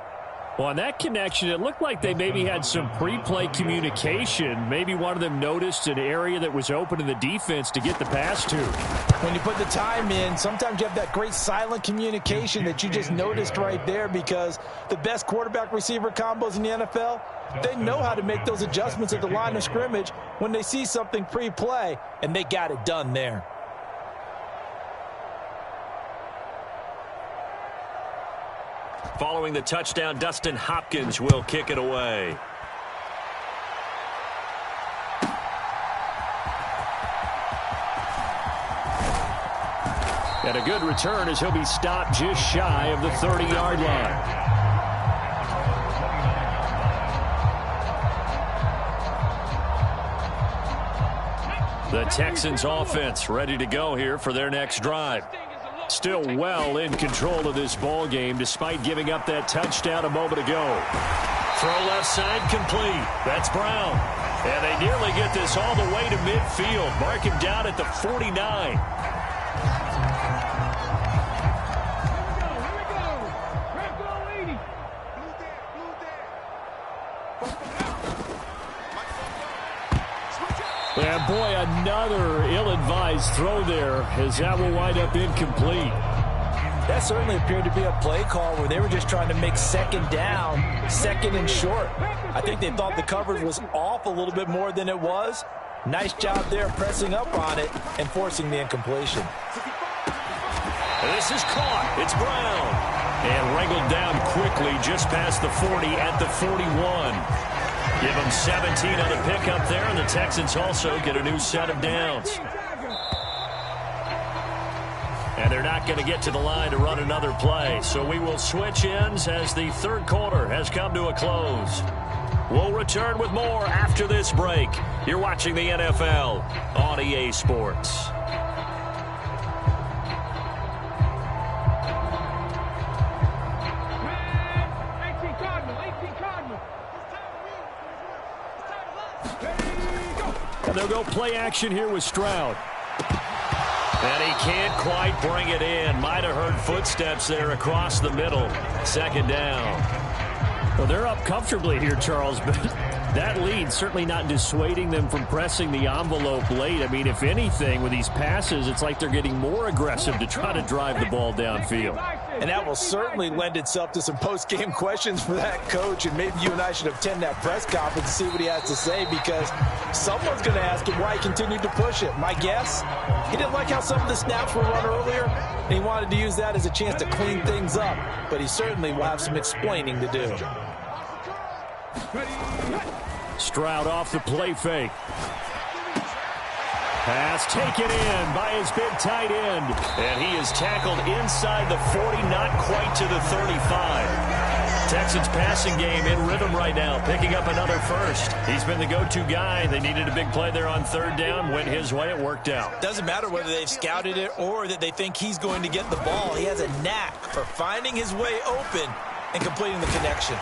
Well, on that connection, it looked like they maybe had some pre-play communication. Maybe one of them noticed an area that was open in the defense to get the pass to. When you put the time in, sometimes you have that great silent communication that you just noticed right there, because the best quarterback-receiver combos in the NFL, they know how to make those adjustments at the line of scrimmage when they see something pre-play, and they got it done there. Following the touchdown, Dustin Hopkins will kick it away. And a good return as he'll be stopped just shy of the 30-yard line. The Texans offense ready to go here for their next drive. Still well in control of this ball game despite giving up that touchdown a moment ago. Throw left side complete. That's Brown. And they nearly get this all the way to midfield. Mark him down at the 49. And boy, another ill-advised throw there as that will wind up incomplete. That certainly appeared to be a play call where they were just trying to make second down, second and short. I think they thought the coverage was off a little bit more than it was. Nice job there pressing up on it and forcing the incompletion. This is caught. It's Brown. And wrangled down quickly just past the 40 at the 41. Give them 17 on the pickup there, and the Texans also get a new set of downs. And they're not going to get to the line to run another play, so we will switch ends as the third quarter has come to a close. We'll return with more after this break. You're watching the NFL on EA Sports. And they'll go play action here with Stroud. And he can't quite bring it in. Might have heard footsteps there across the middle. Second down. Well, they're up comfortably here, Charles, but that lead certainly not dissuading them from pressing the envelope late. I mean, if anything, with these passes, it's like they're getting more aggressive to try to drive the ball downfield. And that will certainly lend itself to some post-game questions for that coach, and maybe you and I should attend that press conference to see what he has to say, because someone's going to ask him why he continued to push it. My guess, he didn't like how some of the snaps were run earlier, and he wanted to use that as a chance to clean things up, but he certainly will have some explaining to do. Stroud off the play fake. Pass taken in by his big tight end. And he is tackled inside the 40, not quite to the 35. Texans passing game in rhythm right now, picking up another first. He's been the go-to guy. They needed a big play there on third down. Went his way. It worked out. Doesn't matter whether they've scouted it or that they think he's going to get the ball. He has a knack for finding his way open and completing the connection.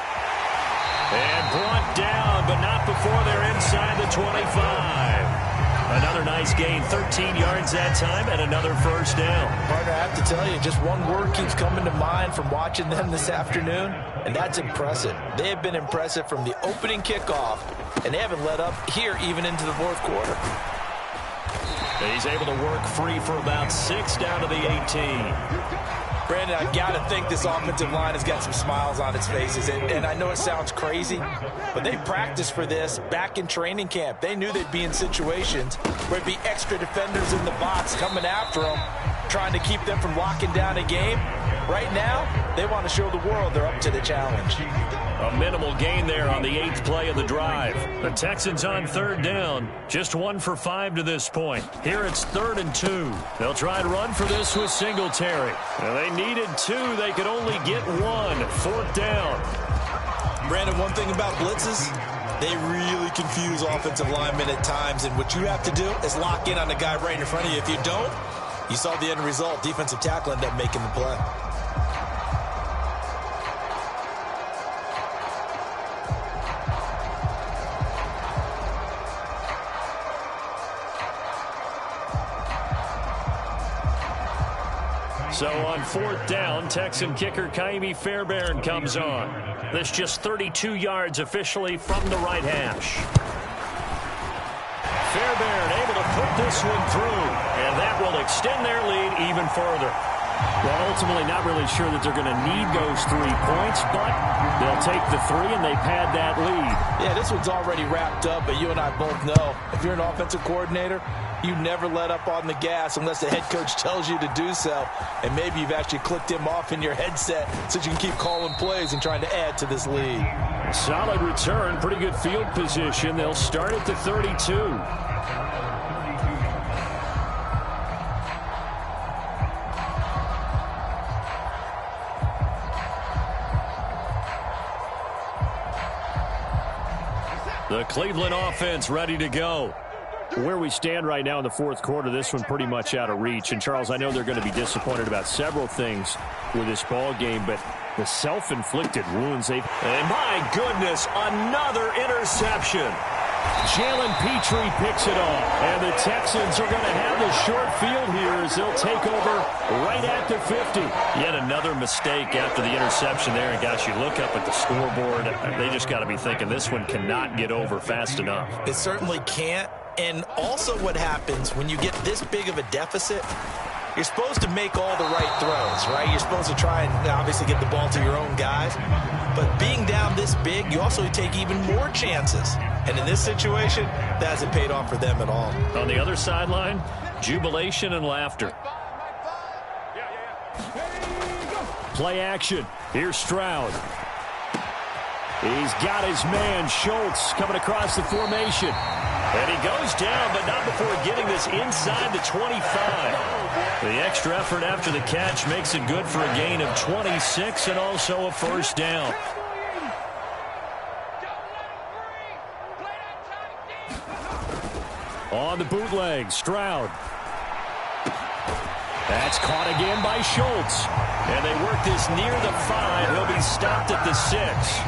And brought down, but not before they're inside the 25. Another nice gain, 13 yards that time, and another first down. Partner, I have to tell you, just one word keeps coming to mind from watching them this afternoon, and that's impressive. They have been impressive from the opening kickoff, and they haven't let up here even into the fourth quarter. He's able to work free for about 6 down to the 18. Brandon, I've got to think this offensive line has got some smiles on its faces. And I know it sounds crazy, but they practiced for this back in training camp. They knew they'd be in situations where there'd be extra defenders in the box coming after them, trying to keep them from locking down a game. Right now, they want to show the world they're up to the challenge. A minimal gain there on the 8th play of the drive. The Texans on 3rd down. Just 1 for 5 to this point. Here it's 3rd and 2. They'll try and run for this with Singletary. Well, they needed 2. They could only get 1. 4th down. Brandon, one thing about blitzes, they really confuse offensive linemen at times. And what you have to do is lock in on the guy right in front of you. If you don't, you saw the end result. Defensive tackle ended up making the play. So on 4th down, Texan kicker Kaimi Fairbairn comes on. That's just 32 yards officially from the right hash. Fairbairn able to put this one through, and that will extend their lead even further. Well, ultimately not really sure that they're going to need those 3 points, but they'll take the 3 and they pad that lead. Yeah, this one's already wrapped up, but you and I both know if you're an offensive coordinator, you never let up on the gas unless the head coach tells you to do so. And maybe you've actually clicked him off in your headset so you can keep calling plays and trying to add to this lead. Solid return, pretty good field position. They'll start at the 32. The Cleveland offense ready to go. Where we stand right now in the fourth quarter, this one pretty much out of reach. And, Charles, I know they're going to be disappointed about several things with this ball game, but the self-inflicted wounds they've... And my goodness, another interception. Jalen Petrie picks it off. And the Texans are going to have the short field here as they'll take over right at the 50. Yet another mistake after the interception there. And, gosh, you look up at the scoreboard, they just got to be thinking this one cannot get over fast enough. It certainly can't. And also what happens when you get this big of a deficit, you're supposed to make all the right throws, right? You're supposed to try and obviously get the ball to your own guys. But being down this big, you also take even more chances. And in this situation, that hasn't paid off for them at all. On the other sideline, jubilation and laughter. Play action. Here's Stroud. He's got his man, Schultz, coming across the formation. And he goes down, but not before getting this inside the 25. The extra effort after the catch makes it good for a gain of 26 and also a first down. On the bootleg, Stroud. That's caught again by Schultz. And they work this near the 5. He'll be stopped at the 6.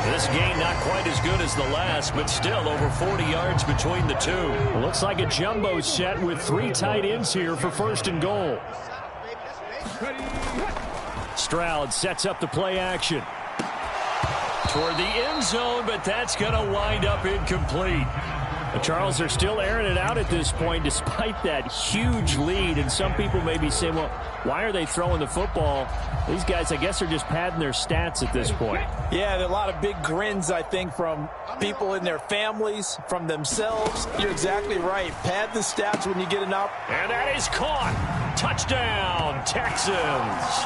This gain not quite as good as the last, but still over 40 yards between the two. Looks like a jumbo set with 3 tight ends here for 1st and goal. Stroud sets up the play action. Toward the end zone, but that's going to wind up incomplete. Charles, they're still airing it out at this point despite that huge lead. And some people may be saying, well, why are they throwing the football? These guys, I guess, are just padding their stats at this point. Yeah, there are a lot of big grins, I think, from people in their families, from themselves. You're exactly right. Pad the stats when you get an up. And that is caught. Touchdown, Texans.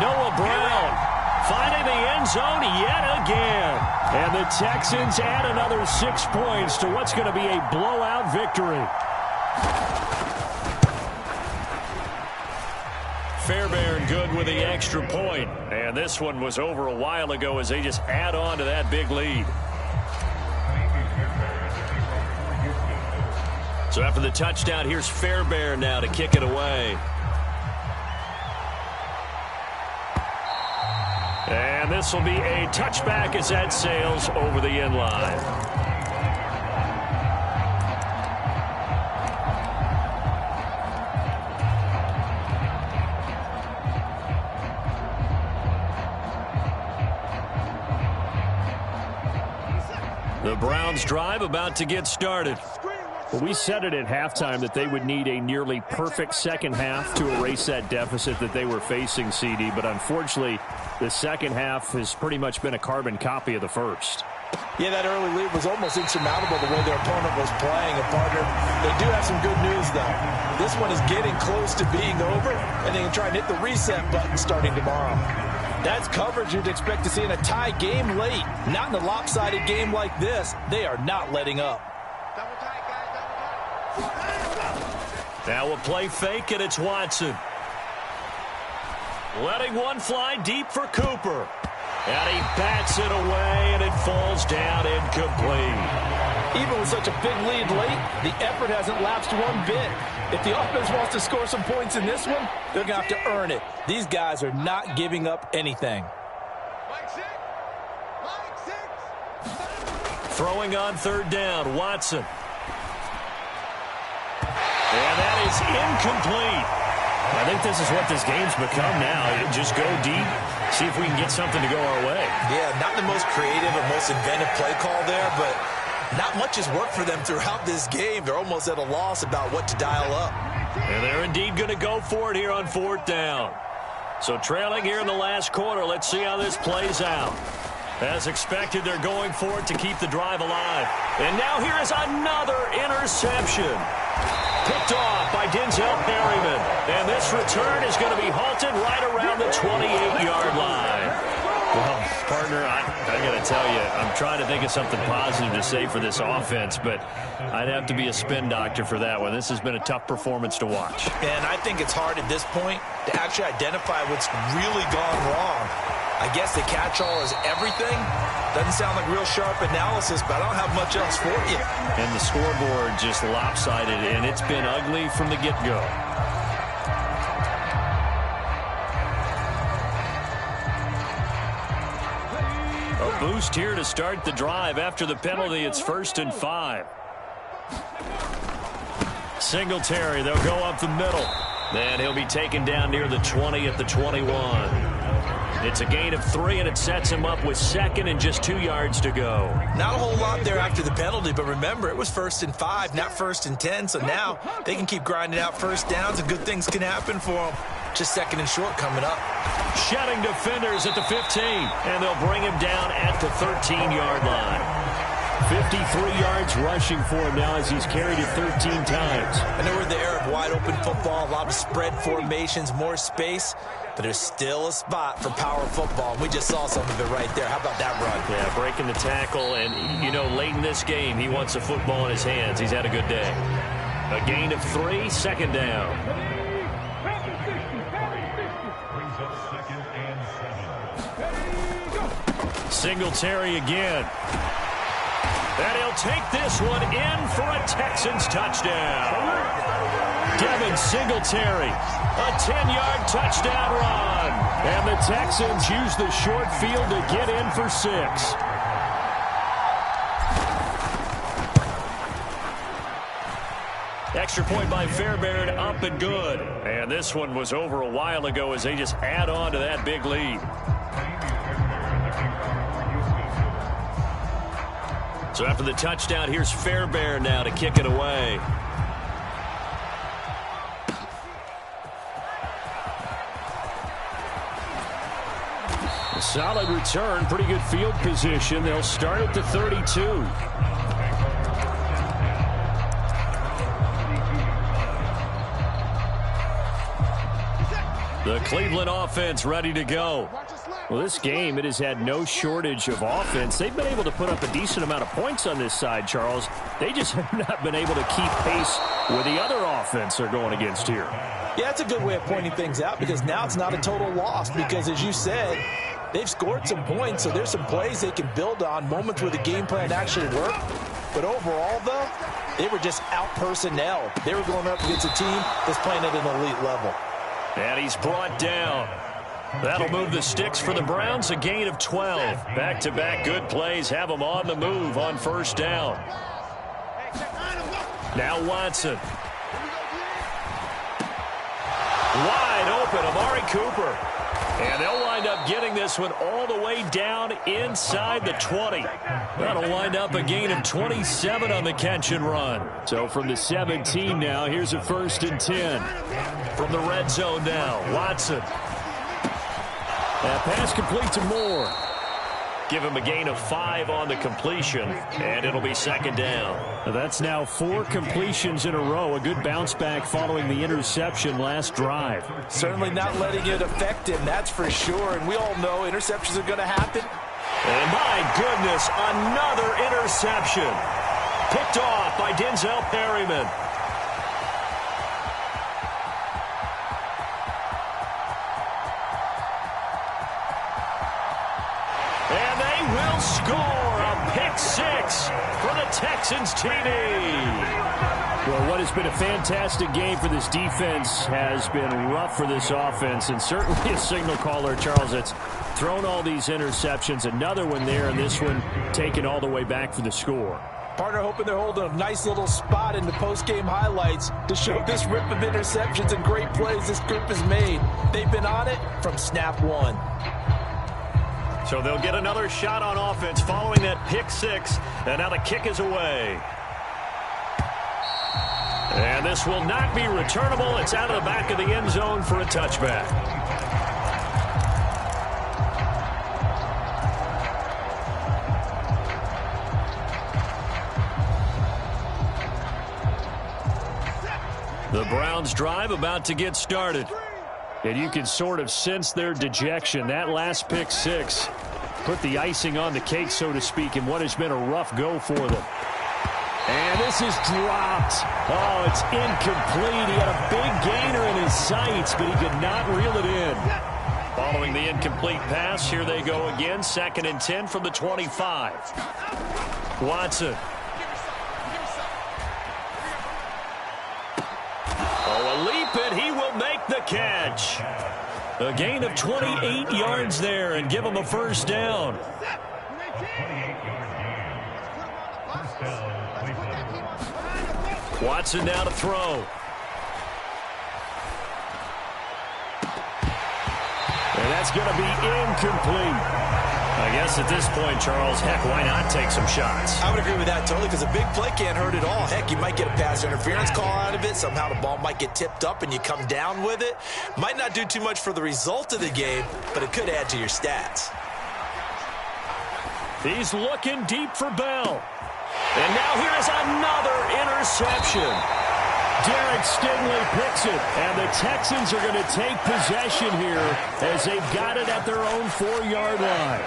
Noah Brown finding the end zone yet again. And the Texans add another 6 points to what's going to be a blowout victory. Fairbairn good with the extra point. And this one was over a while ago as they just add on to that big lead. So after the touchdown, here's Fairbairn now to kick it away. And this will be a touchback as that sails over the end line. The Browns drive about to get started. Well, we said it at halftime that they would need a nearly perfect second half to erase that deficit that they were facing, CD. But unfortunately, the second half has pretty much been a carbon copy of the first. Yeah, that early lead was almost insurmountable the way their opponent was playing. And, partner, they do have some good news, though. This one is getting close to being over, and they can try and hit the reset button starting tomorrow. That's coverage you'd expect to see in a tie game late. Not in a lopsided game like this. They are not letting up. Now a play fake, and it's Watson. Letting one fly deep for Cooper. And he bats it away, and it falls down incomplete. Even with such a big lead late, the effort hasn't lapsed one bit. If the offense wants to score some points in this one, they're going to have to earn it. These guys are not giving up anything. Throwing on third down, Watson. And that is incomplete. I think this is what this game's become now. Just go deep, see if we can get something to go our way. Yeah, not the most creative or most inventive play call there, but not much has worked for them throughout this game. They're almost at a loss about what to dial up. And they're indeed going to go for it here on fourth down. So trailing here in the last quarter, let's see how this plays out. As expected, they're going for it to keep the drive alive. And now here is another interception. Picked off by Denzel Perryman. And this return is going to be halted right around the 28-yard line. Well, partner, I got to tell you, I'm trying to think of something positive to say for this offense, but I'd have to be a spin doctor for that one. This has been a tough performance to watch. And I think it's hard at this point to actually identify what's really gone wrong. I guess the catch-all is everything. Doesn't sound like real sharp analysis, but I don't have much else for you. And the scoreboard just lopsided, and it's been ugly from the get-go. A boost here to start the drive. After the penalty, it's 1st and 5. Singletary, they'll go up the middle. Then he'll be taken down near the 20 at the 21. It's a gain of 3, and it sets him up with second and just 2 yards to go. Not a whole lot there after the penalty, but remember, it was 1st and 5, not 1st and 10, so now they can keep grinding out first downs, and good things can happen for them. Just 2nd and short coming up. Shedding defenders at the 15, and they'll bring him down at the 13-yard line. 53 yards rushing for him now as he's carried it 13 times. I know we're in the era of wide-open football, a lot of spread formations, more space, but there's still a spot for power football. We just saw some of it right there. How about that run? Yeah, breaking the tackle, and, you know, late in this game, he wants the football in his hands. He's had a good day. A gain of 3, 2nd down. Singletary again. And he'll take this one in for a Texans touchdown. Devin Singletary, a 10-yard touchdown run. And the Texans use the short field to get in for 6. Extra point by Fairbairn, up and good. And this one was over a while ago as they just add on to that big lead. So after the touchdown, here's Fairbairn now to kick it away. A solid return, pretty good field position. They'll start at the 32. The Cleveland offense ready to go. Well, this game, it has had no shortage of offense. They've been able to put up a decent amount of points on this side, Charles. They just have not been able to keep pace with the other offense they're going against here. Yeah, that's a good way of pointing things out because now it's not a total loss because, as you said, they've scored some points, so there's some plays they can build on, moments where the game plan actually worked. But overall, though, they were just out-personnel. They were going up against a team that's playing at an elite level. And he's brought down. That'll move the sticks for the Browns, a gain of 12. Back-to-back good plays have them on the move on 1st down. Now Watson. Wide open, Amari Cooper. And they'll wind up getting this one all the way down inside the 20. That'll wind up a gain of 27 on the catch and run. So from the 17 now, here's a 1st and 10. From the red zone now, Watson. That pass complete to Moore. Give him a gain of 5 on the completion, and it'll be 2nd down. That's now 4 completions in a row. A good bounce back following the interception last drive. Certainly not letting it affect him, that's for sure. And we all know interceptions are going to happen. And my goodness, another interception. Picked off by Denzel Perryman. And they will score a pick 6 for the Texans TD. Well, what has been a fantastic game for this defense has been rough for this offense, and certainly a signal caller, Charles, that's thrown all these interceptions. Another one there, and this one taken all the way back for the score. Partner hoping they're holding a nice little spot in the post-game highlights to show this rip of interceptions and great plays this group has made. They've been on it from snap one. So they'll get another shot on offense following that pick 6, and now the kick is away. And this will not be returnable. It's out of the back of the end zone for a touchback. The Browns drive about to get started. And you can sort of sense their dejection. That last pick 6 put the icing on the cake, so to speak, in what has been a rough go for them. And this is dropped. Oh, it's incomplete. He had a big gainer in his sights, but he could not reel it in. Following the incomplete pass, here they go again. 2nd and 10 from the 25. Watson. Oh, a leap, and he will make the catch. A gain of 28 yards there and give him a 1st down. Watson now to throw. And that's going to be incomplete. I guess at this point, Charles, heck, why not take some shots? I would agree with that totally, because a big play can't hurt at all. Heck, you might get a pass interference call out of it. Somehow the ball might get tipped up and you come down with it. Might not do too much for the result of the game, but it could add to your stats. He's looking deep for Bell. And now here is another interception. Derek Stingley picks it, and the Texans are going to take possession here as they've got it at their own 4-yard line.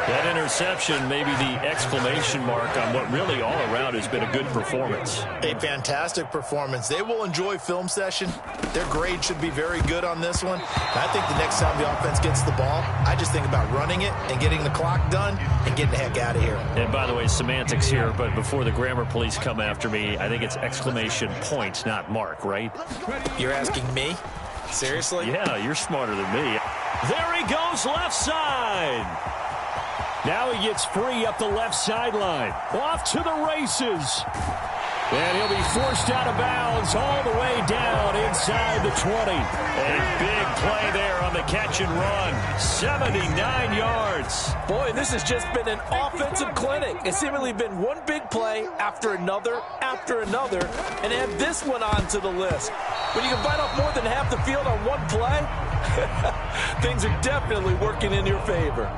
That interception may be the exclamation mark on what really all around has been a good performance. A fantastic performance. They will enjoy film session. Their grade should be very good on this one. I think the next time the offense gets the ball, I just think about running it and getting the clock done and getting the heck out of here. And by the way, semantics here, but before the grammar police come after me, I think it's exclamation point, not mark, right? You're asking me? Seriously? Yeah, you're smarter than me. There he goes, left side. Now he gets free up the left sideline. Off to the races. And he'll be forced out of bounds all the way down inside the 20. A big play there on the catch and run. 79 yards. Boy, this has just been an offensive clinic. It's seemingly been one big play after another, and add this one onto the list. When you can bite off more than half the field on one play, things are definitely working in your favor.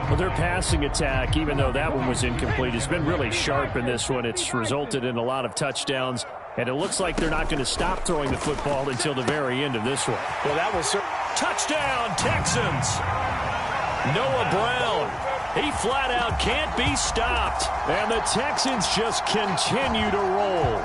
Well, their passing attack, even though that one was incomplete, has been really sharp in this one. It's resulted in a lot of touchdowns, and it looks like they're not going to stop throwing the football until the very end of this one. Well, that was touchdown, Texans. Noah Brown. He flat out can't be stopped. And the Texans just continue to roll.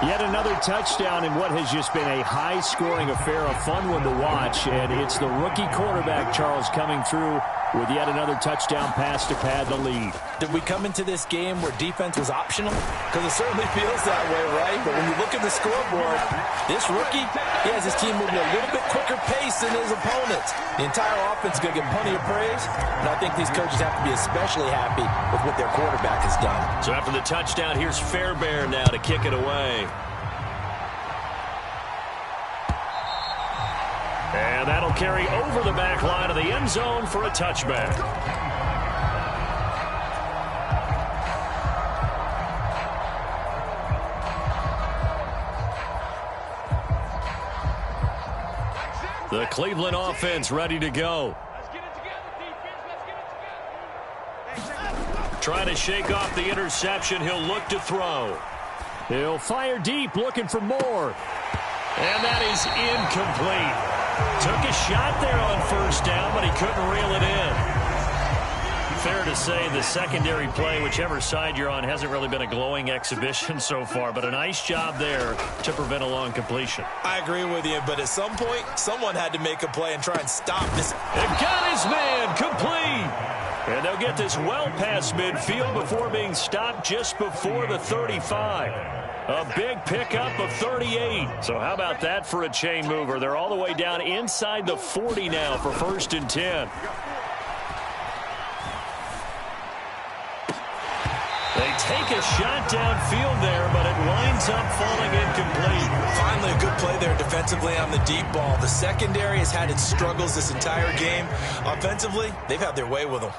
Yet another touchdown in what has just been a high-scoring affair, a fun one to watch. And it's the rookie quarterback, Charles, coming through with yet another touchdown pass to pad the lead. Did we come into this game where defense was optional? Because it certainly feels that way, right? But when you look at the scoreboard, this rookie, he has his team moving a little bit quicker pace than his opponents. The entire offense is going to get plenty of praise, and I think these coaches have to be especially happy with what their quarterback has done. So after the touchdown, here's Fairbairn now to kick it away. And that'll carry over the back line of the end zone for a touchback. The Cleveland offense ready to go. Trying to shake off the interception. He'll look to throw. He'll fire deep, looking for more. And that is incomplete. Took a shot there on first down, but he couldn't reel it in. Fair to say the secondary play, whichever side you're on, hasn't really been a glowing exhibition so far, but a nice job there to prevent a long completion. I agree with you, but at some point, someone had to make a play and try and stop this. They've got his man complete. And they'll get this well past midfield before being stopped just before the 35. A big pickup of 38. So how about that for a chain mover? They're all the way down inside the 40 now for 1st and 10. They take a shot downfield there, but it winds up falling incomplete. Finally, a good play there defensively on the deep ball. The secondary has had its struggles this entire game. Offensively, they've had their way with them.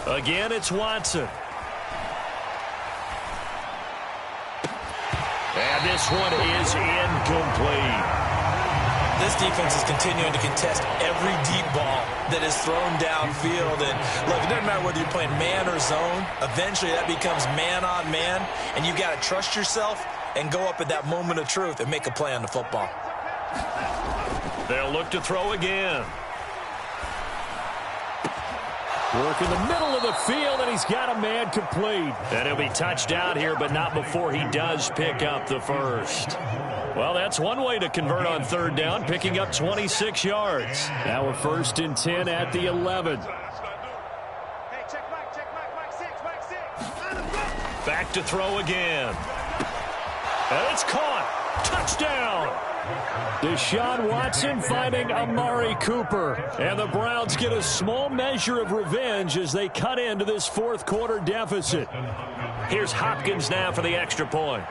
Again, it's Watson. And this one is incomplete. This defense is continuing to contest every deep ball that is thrown downfield. And look, it doesn't matter whether you're playing man or zone. Eventually, that becomes man on man. And you've got to trust yourself and go up at that moment of truth and make a play on the football. They'll look to throw again. Work in the middle of the field, and he's got a man complete. And he'll be touched down here, but not before he does pick up the first. Well, that's one way to convert on 3rd down, picking up 26 yards. Now we're 1st and 10 at the 11. Back to throw again. And it's caught. Touchdown. Deshaun Watson finding Amari Cooper. And the Browns get a small measure of revenge as they cut into this 4th quarter deficit. Here's Hopkins now for the extra point.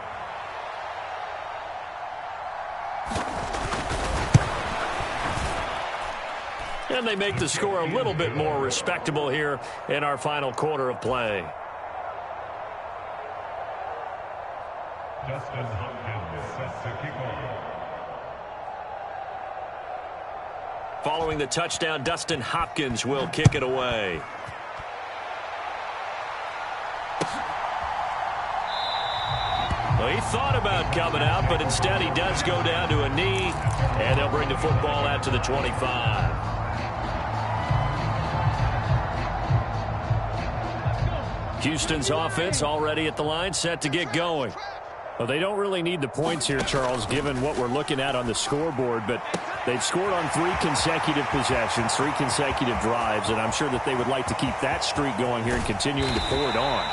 And they make the score a little bit more respectable here in our final quarter of play. Justin Hopkins set to kick off. Following the touchdown, Dustin Hopkins will kick it away. Well, he thought about coming out, but instead he does go down to a knee, and they'll bring the football out to the 25. Houston's offense already at the line, set to get going. Well, they don't really need the points here, Charles, given what we're looking at on the scoreboard, but they've scored on 3 consecutive possessions, 3 consecutive drives, and I'm sure that they would like to keep that streak going here and continuing to pour it on.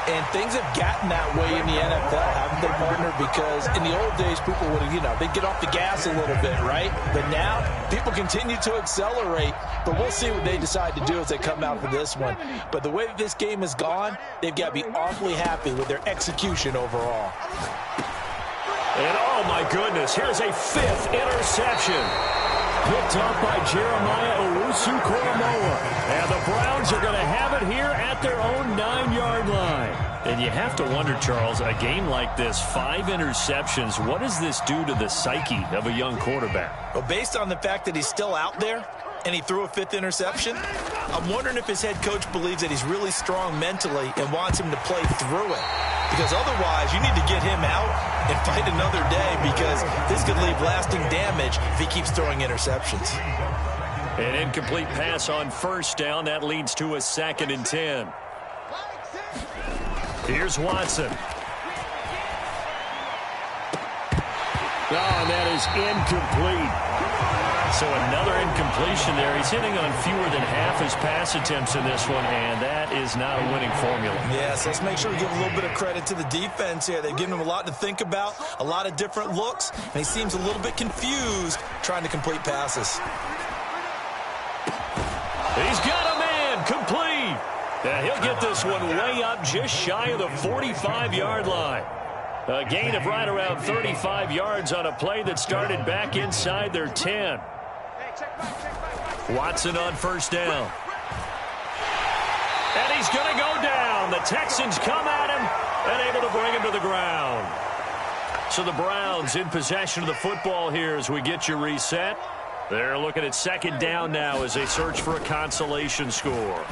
And things have gotten that way in the NFL, haven't they, partner? Because in the old days, people would, they'd get off the gas a little bit, right? But now, people continue to accelerate. But we'll see what they decide to do as they come out for this one. But the way that this game has gone, they've got to be awfully happy with their execution overall. And oh my goodness, here's a 5th interception. Picked up by Jeremiah Owusu-Koramoah. And the Browns are going to have it here at their own 9-yard line. And you have to wonder, Charles, a game like this, 5 interceptions, what does this do to the psyche of a young quarterback? Well, based on the fact that he's still out there and he threw a 5th interception, I'm wondering if his head coach believes that he's really strong mentally and wants him to play through it. Because otherwise, you need to get him out and fight another day, because this could leave lasting damage if he keeps throwing interceptions. An incomplete pass on 1st down. That leads to a 2nd and 10. Here's Watson. Oh, and that is incomplete. So another incompletion there. He's hitting on fewer than half his pass attempts in this one, and that is not a winning formula. Yes, let's make sure we give a little bit of credit to the defense here. They've given him a lot to think about, a lot of different looks, and he seems a little bit confused trying to complete passes. He's got a man complete. And he'll get this one way up just shy of the 45-yard line. A gain of right around 35 yards on a play that started back inside their 10. Watson on first down. And he's going to go down. The Texans come at him and able to bring him to the ground. So the Browns in possession of the football here as we get you reset. They're looking at second down now as they search for a consolation score.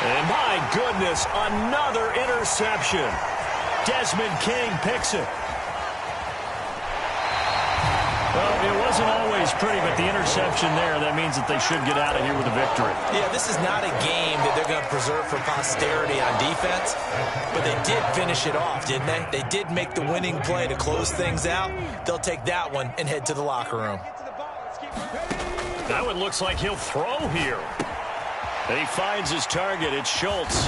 And my goodness, another interception. Desmond King picks it. Well, it wasn't always pretty, but the interception there, that means that they should get out of here with a victory. Yeah, this is not a game that they're going to preserve for posterity on defense, but they did finish it off, didn't they? They did make the winning play to close things out. They'll take that one and head to the locker room. That one looks like he'll throw here. And he finds his target. It's Schultz.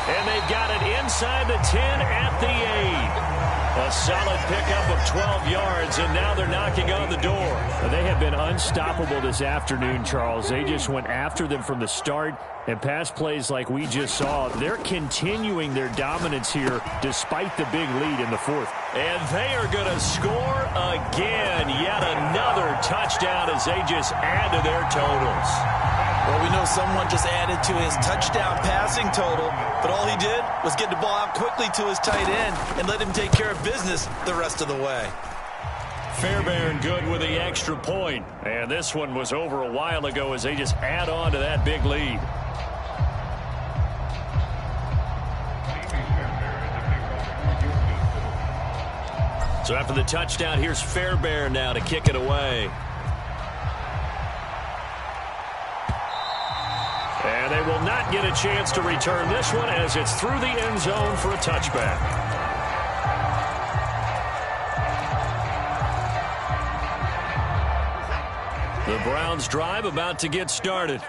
And they've got it inside the 10 at the 8. A solid pickup of 12 yards, and now they're knocking on the door. They have been unstoppable this afternoon, Charles. They just went after them from the start, and pass plays like we just saw. They're continuing their dominance here despite the big lead in the fourth. And they are going to score again. Yet another touchdown as they just add to their totals. Well, we know someone just added to his touchdown passing total, but all he did was get the ball out quickly to his tight end and let him take care of business the rest of the way. Fairbairn good with the extra point. And this one was over a while ago as they just add on to that big lead. So after the touchdown, here's Fairbairn now to kick it away. And they will not get a chance to return this one as it's through the end zone for a touchback. The Browns drive about to get started.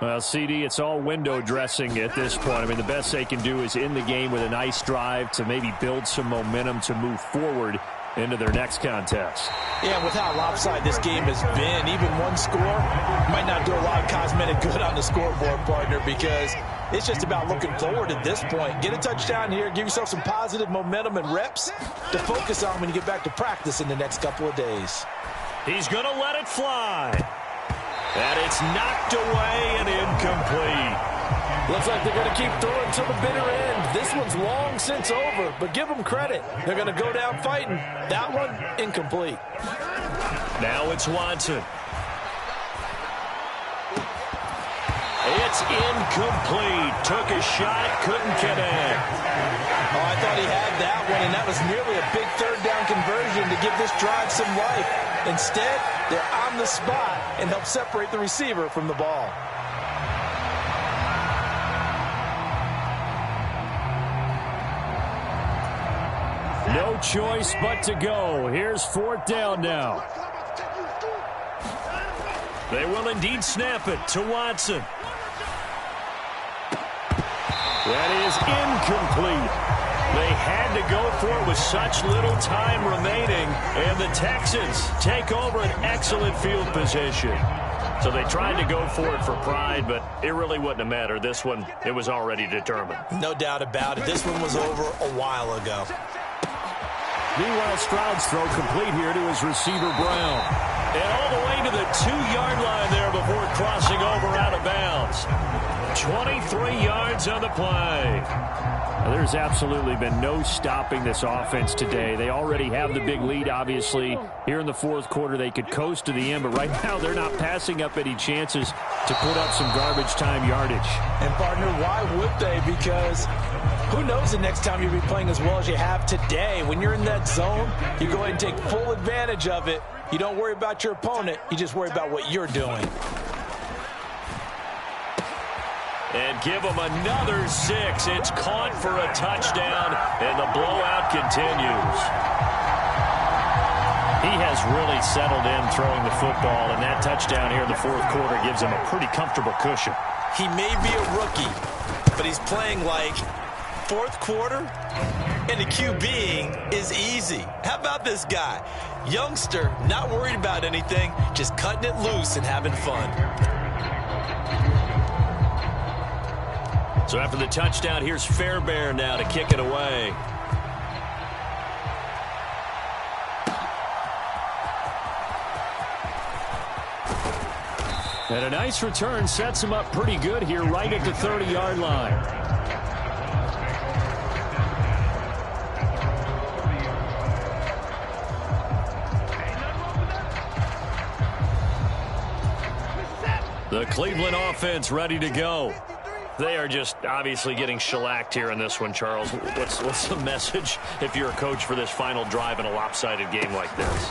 Well, CD, it's all window dressing at this point. I mean, the best they can do is end the game with a nice drive to maybe build some momentum to move forward into their next contest. Yeah, with how lopsided this game has been, even one score might not do a lot of cosmetic good on the scoreboard, partner, because it's just about looking forward at this point. Get a touchdown here, give yourself some positive momentum and reps to focus on when you get back to practice in the next couple of days. He's going to let it fly. And it's knocked away and incomplete. Looks like they're going to keep throwing to the bitter end. This one's long since over, but give them credit. They're going to go down fighting. That one, incomplete. Now it's Watson. It's incomplete. Took a shot, couldn't connect. Oh, I thought he had that one, and that was nearly a big third down conversion to give this drive some life. Instead, they're on the spot and help separate the receiver from the ball. No choice but to go. Here's fourth down now. They will indeed snap it to Watson. That is incomplete. They had to go for it with such little time remaining, and the Texans take over an excellent field position. So they tried to go for it for pride, but it really wouldn't have mattered. This one, it was already determined. No doubt about it. This one was over a while ago. Meanwhile, Stroud's throw complete here to his receiver, Brown. And all the way to the 2-yard line there before crossing over out of bounds. 23 yards on the play. Now, there's absolutely been no stopping this offense today. They already have the big lead, obviously. Here in the fourth quarter, they could coast to the end, but right now they're not passing up any chances to put up some garbage time yardage. And, partner, why would they? Because who knows the next time you'll be playing as well as you have today. When you're in that zone, you go ahead and take full advantage of it. You don't worry about your opponent. You just worry about what you're doing. And give them another 6. It's caught for a touchdown, and the blowout continues. He has really settled in throwing the football, and that touchdown here in the fourth quarter gives him a pretty comfortable cushion. He may be a rookie, but he's playing like fourth quarter, and the QBing is easy. How about this guy? Youngster, not worried about anything, just cutting it loose and having fun. So after the touchdown, here's Fairbairn now to kick it away. And a nice return sets him up pretty good here right at the 30-yard line. The Cleveland offense ready to go. They are just obviously getting shellacked here in this one, Charles. What's the message if you're a coach for this final drive in a lopsided game like this?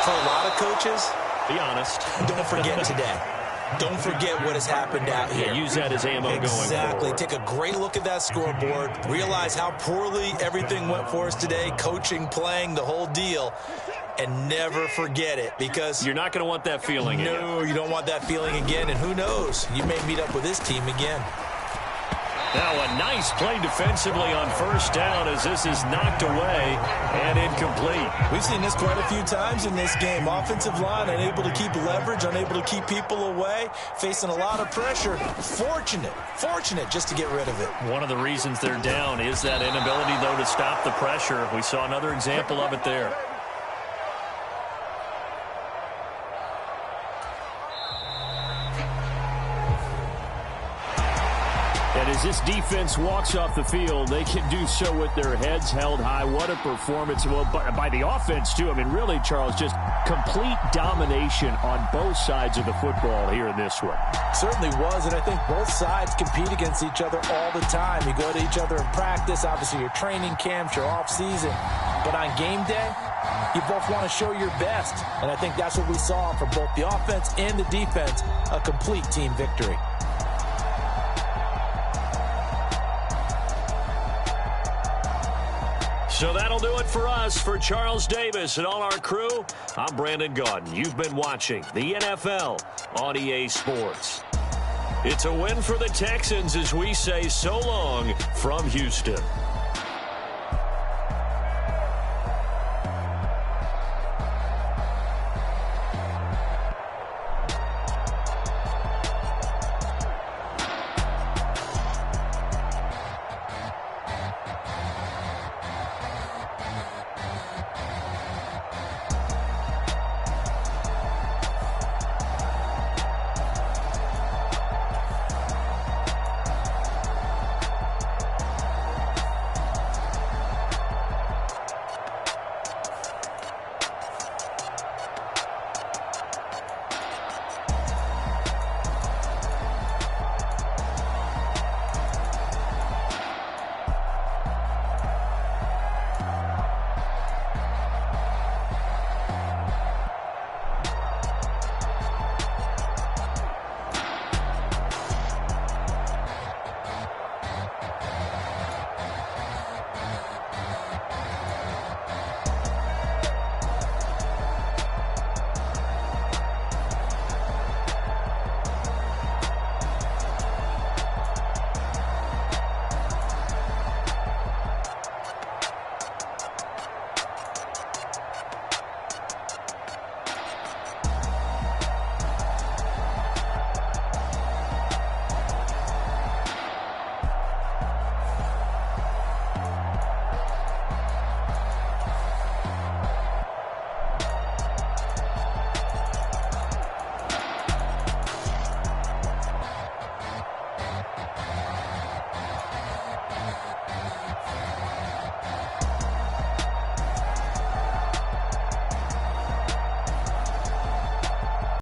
For a lot of coaches, be honest. Don't forget today. Don't forget what has happened out here. Yeah, use that as ammo going forward. Exactly. Take a great look at that scoreboard. Realize how poorly everything went for us today. Coaching, playing, the whole deal. And never forget it, because you're not going to want that feeling again. No, you don't want that feeling again. And who knows? You may meet up with this team again. Now a nice play defensively on first down as this is knocked away and incomplete. We've seen this quite a few times in this game. Offensive line unable to keep leverage, unable to keep people away, facing a lot of pressure. Fortunate just to get rid of it. One of the reasons they're down is that inability, though, to stop the pressure. We saw another example of it there. And as this defense walks off the field, they can do so with their heads held high. What a performance. Well, by the offense, too. I mean, really, Charles, just complete domination on both sides of the football here in this one. Certainly was, and I think both sides compete against each other all the time. You go to each other in practice, obviously your training camps, your off-season. But on game day, you both want to show your best. And I think that's what we saw from both the offense and the defense, a complete team victory. So that'll do it for us. For Charles Davis and all our crew, I'm Brandon Gaudin. You've been watching the NFL on EA Sports. It's a win for the Texans as we say so long from Houston.